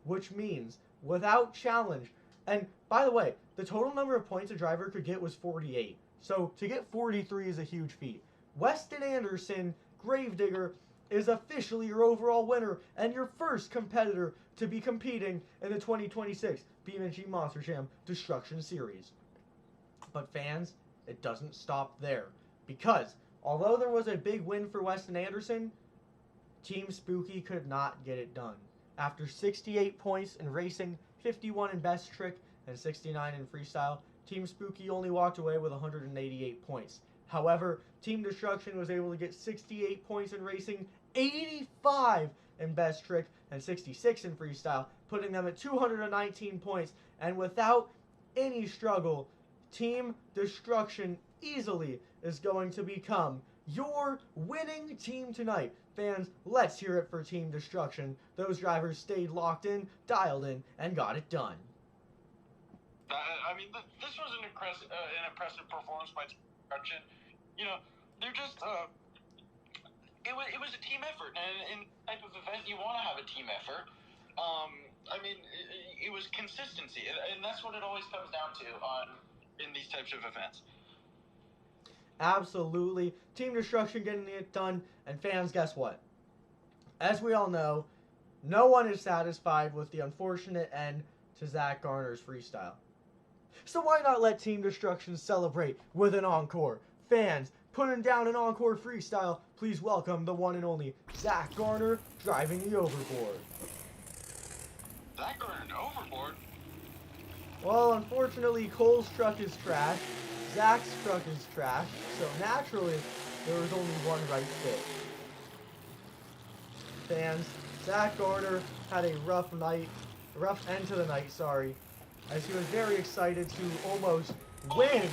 which means without challenge. And by the way, the total number of points a driver could get was 48. So to get 43 is a huge feat. Weston Anderson, Gravedigger, is officially your overall winner and your first competitor to be competing in the 2026 BeamNG Monster Jam Destruction Series. But fans, it doesn't stop there. Because although there was a big win for Weston Anderson, Team Spooky could not get it done. After 68 points in racing, 51 in best trick, and 69 in freestyle, Team Spooky only walked away with 188 points. However, Team Destruction was able to get 68 points in racing, 85 in best trick, and 66 in freestyle, putting them at 219 points. And without any struggle, Team Destruction easily is going to become your winning team tonight. Fans, let's hear it for Team Destruction. Those drivers stayed locked in, dialed in, and got it done. I mean, this was an impressive performance by Team Destruction. You know, they're just, it was a team effort, and in type of event, you want to have a team effort. I mean, it was consistency, and that's what it always comes down to in these types of events. Absolutely. Team Destruction getting it done. And fans, guess what? As we all know, no one is satisfied with the unfortunate end to Zack Garner's freestyle. So why not let Team Destruction celebrate with an encore? Fans, putting down an encore freestyle, please welcome the one and only Zack Garner driving the overboard. Zack Garner overboard? Well, unfortunately, Cole's truck is trash. Zack's truck is trash, so naturally, there was only one right fit. Fans, Zack Garner had a rough end to the night, as he was very excited to almost win,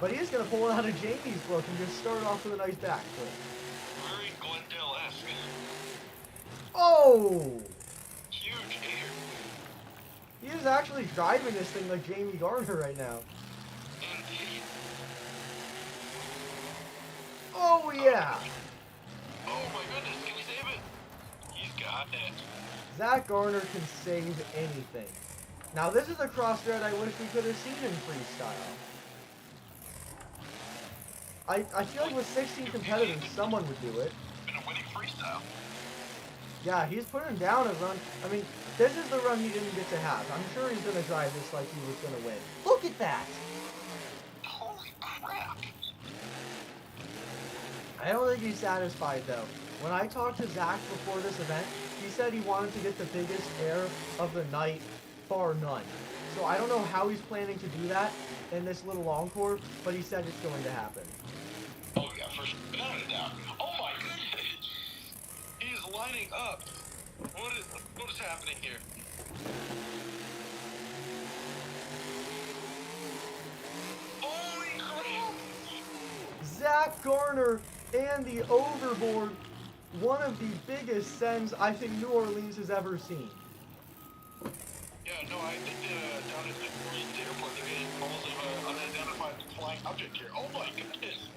but he is going to pull out of Jamie's book and just start off with a nice backflip. Very Glendale-esque. Oh! Huge hater. He is actually driving this thing like Jamie Garner right now. Indeed. Oh, yeah! Oh my goodness, can you save it? He's got it. Zack Garner can save anything. Now, this is a cross-thread I wish we could have seen in freestyle. I feel like with 16 competitors, someone would do it. Been a winning freestyle. Yeah, he's putting down a run. I mean, this is the run he didn't get to have. I'm sure he's going to drive this like he was going to win. Look at that! Holy crap. I don't think he's satisfied, though. When I talked to Zack before this event, he said he wanted to get the biggest air of the night, bar none. So I don't know how he's planning to do that in this little encore, but he said it's going to happen. Oh yeah, for sure. Without a doubt. Oh my goodness! He is lining up. What is happening here? Holy crap! Zack Garner and the overboard, one of the biggest sends I think New Orleans has ever seen. Yeah, no, I think down at the New Orleans airport they're getting calls of unidentified flying object here. Oh my goodness!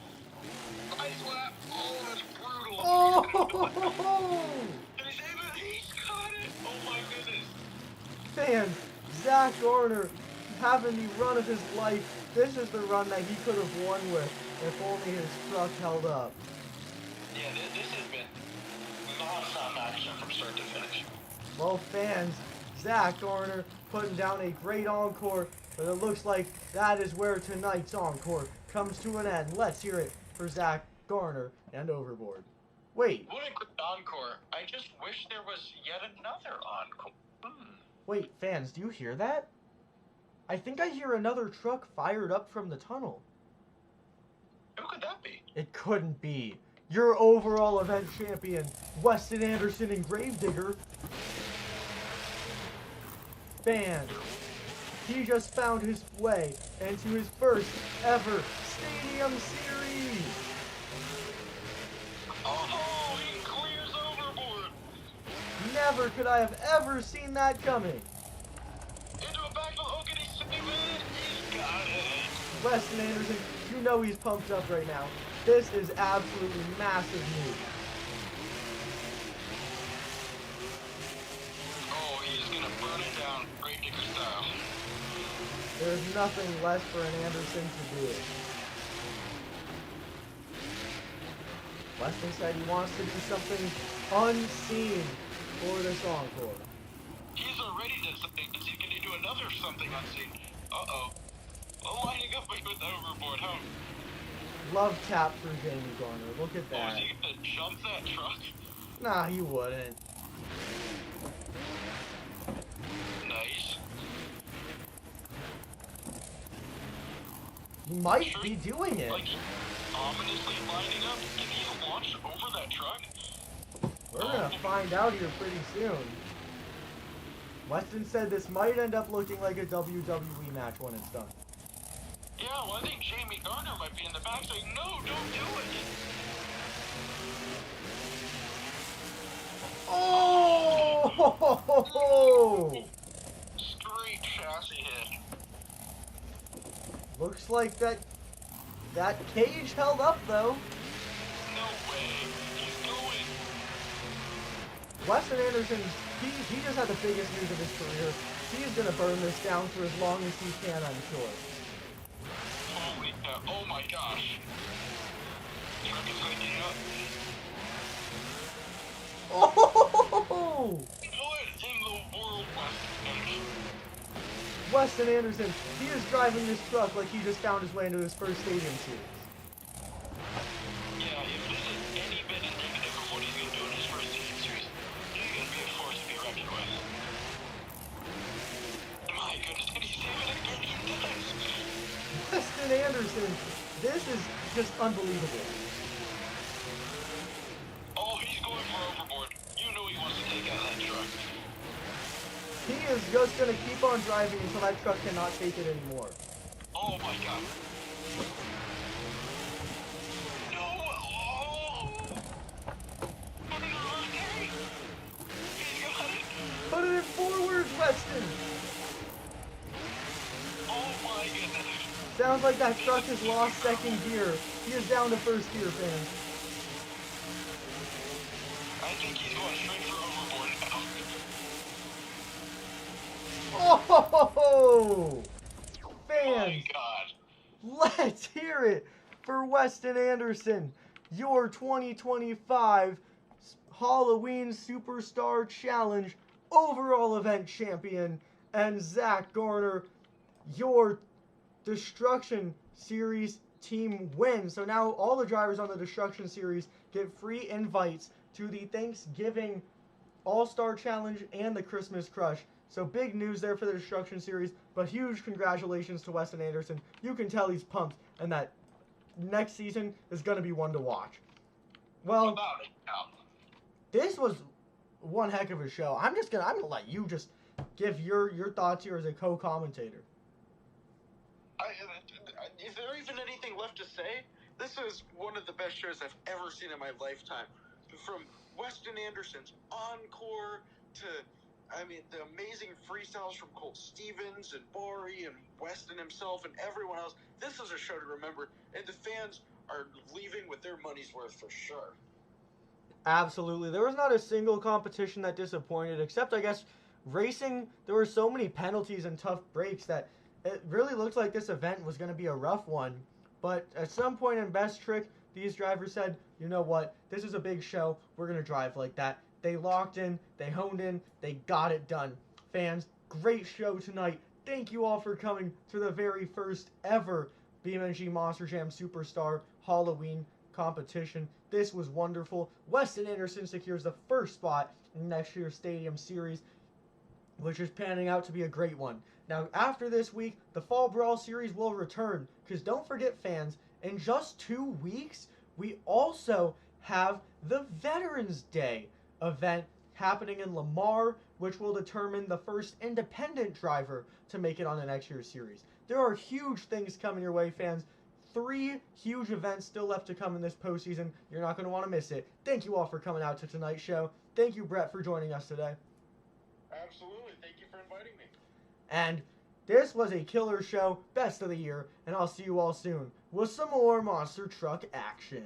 Nice lap! Oh, that's brutal! Oh! Did he save it? He's got it! Oh my goodness! Fans, Zack Garner having the run of his life. This is the run that he could have won with if only his truck held up. Yeah, this has been non-stop action from start to finish. Well, fans, Zack Garner putting down a great encore, but it looks like that is where tonight's encore comes to an end. Let's hear it for Zack Garner and Overboard. Wait. What a great encore. I just wish there was yet another encore. Wait, fans, do you hear that? I think I hear another truck fired up from the tunnel. Who could that be? It couldn't be. Your overall event champion, Weston Anderson and Gravedigger. Fans, he just found his way into his first ever Stadium Series. Oh, he clears overboard. Never could I have ever seen that coming. Into a backflip hook and he's saving it. He's got it. Weston Anderson, you know he's pumped up right now. This is absolutely massive news. Oh, he's gonna burn it down, Granger style. There's nothing less for an Anderson to do. Weston said he wants to do something unseen for this encore. He's already done something. Is he gonna do another something unseen? Uh-oh. Lining up with overboard, huh? Love tap for Jamie Garner. Look at Oh, that. is he gonna jump that truck? Nah, he wouldn't. Nice. He might be doing it. Like, ominously lining up. Can he launch over that truck? We're gonna find out here pretty soon. Weston said this might end up looking like a WWE match when it's done. Yeah, well, I think Jamie Garner might be in the back saying, no, don't do it. Oh! Straight chassis hit. Looks like that cage held up though. No way. He's going. Weston Anderson, he just had the biggest news of his career. He's gonna burn this down for as long as he can, I'm sure. Holy cow. Oh my gosh. Truck is waking up. Oh! What in the world, Weston? Weston Anderson, he is driving this truck like he just found his way into his first Stadium Series. Yeah, if this is any bit indicative of what he's going to do in his first series, he's going to be a force to be reckoned with. My goodness, and he's saving it again. He does. Weston Anderson, this is just unbelievable. Oh, he's going for overboard. You know he wants to take out that truck. He is just going to keep on driving until that truck cannot take it anymore. Oh my god. No! Oh! Put it in reverse, Gary! He's got it! Put it in forward, Weston! Oh my goodness. Sounds like that truck has lost second gear. He is down to first gear, fans. I think he's going straight for overboard now. Oh! Fans, My god. let's hear it for Weston Anderson, your 2025 Halloween Superstar Challenge overall event champion, and Zack Garner, your Destruction Series team win. So now all the drivers on the Destruction Series get free invites to the Thanksgiving All-Star Challenge and the Christmas Crush. So big news there for the Destruction Series, but huge congratulations to Weston Anderson. You can tell he's pumped, and that next season is going to be one to watch. Well, About it now. this was one heck of a show. I'm gonna let you just give your thoughts here as a co-commentator. Is there even anything left to say? This is one of the best shows I've ever seen in my lifetime. From Weston Anderson's encore to, the amazing freestyles from Colt Stevens and Bari and Weston himself and everyone else. This is a show to remember, and the fans are leaving with their money's worth for sure. Absolutely. There was not a single competition that disappointed, except, I guess, racing. There were so many penalties and tough breaks that it really looked like this event was going to be a rough one. But at some point in Best Trick, these drivers said, you know what, this is a big show. We're going to drive like that. They locked in, they honed in, they got it done. Fans, great show tonight. Thank you all for coming to the very first ever BeamNG Monster Jam Superstar Halloween competition. This was wonderful. Weston Anderson secures the first spot in next year's Stadium Series. which is panning out to be a great one. Now, after this week, the Fall Brawl Series will return, because don't forget, fans, in just 2 weeks, we also have the Veterans Day event happening in Lamar, which will determine the first independent driver to make it on the next year's series. There are huge things coming your way, fans. 3 huge events still left to come in this postseason. You're not going to want to miss it. Thank you all for coming out to tonight's show. Thank you, Brett, for joining us today. Absolutely. Thank you for inviting me. And this was a killer show, best of the year, and I'll see you all soon with some more monster truck action.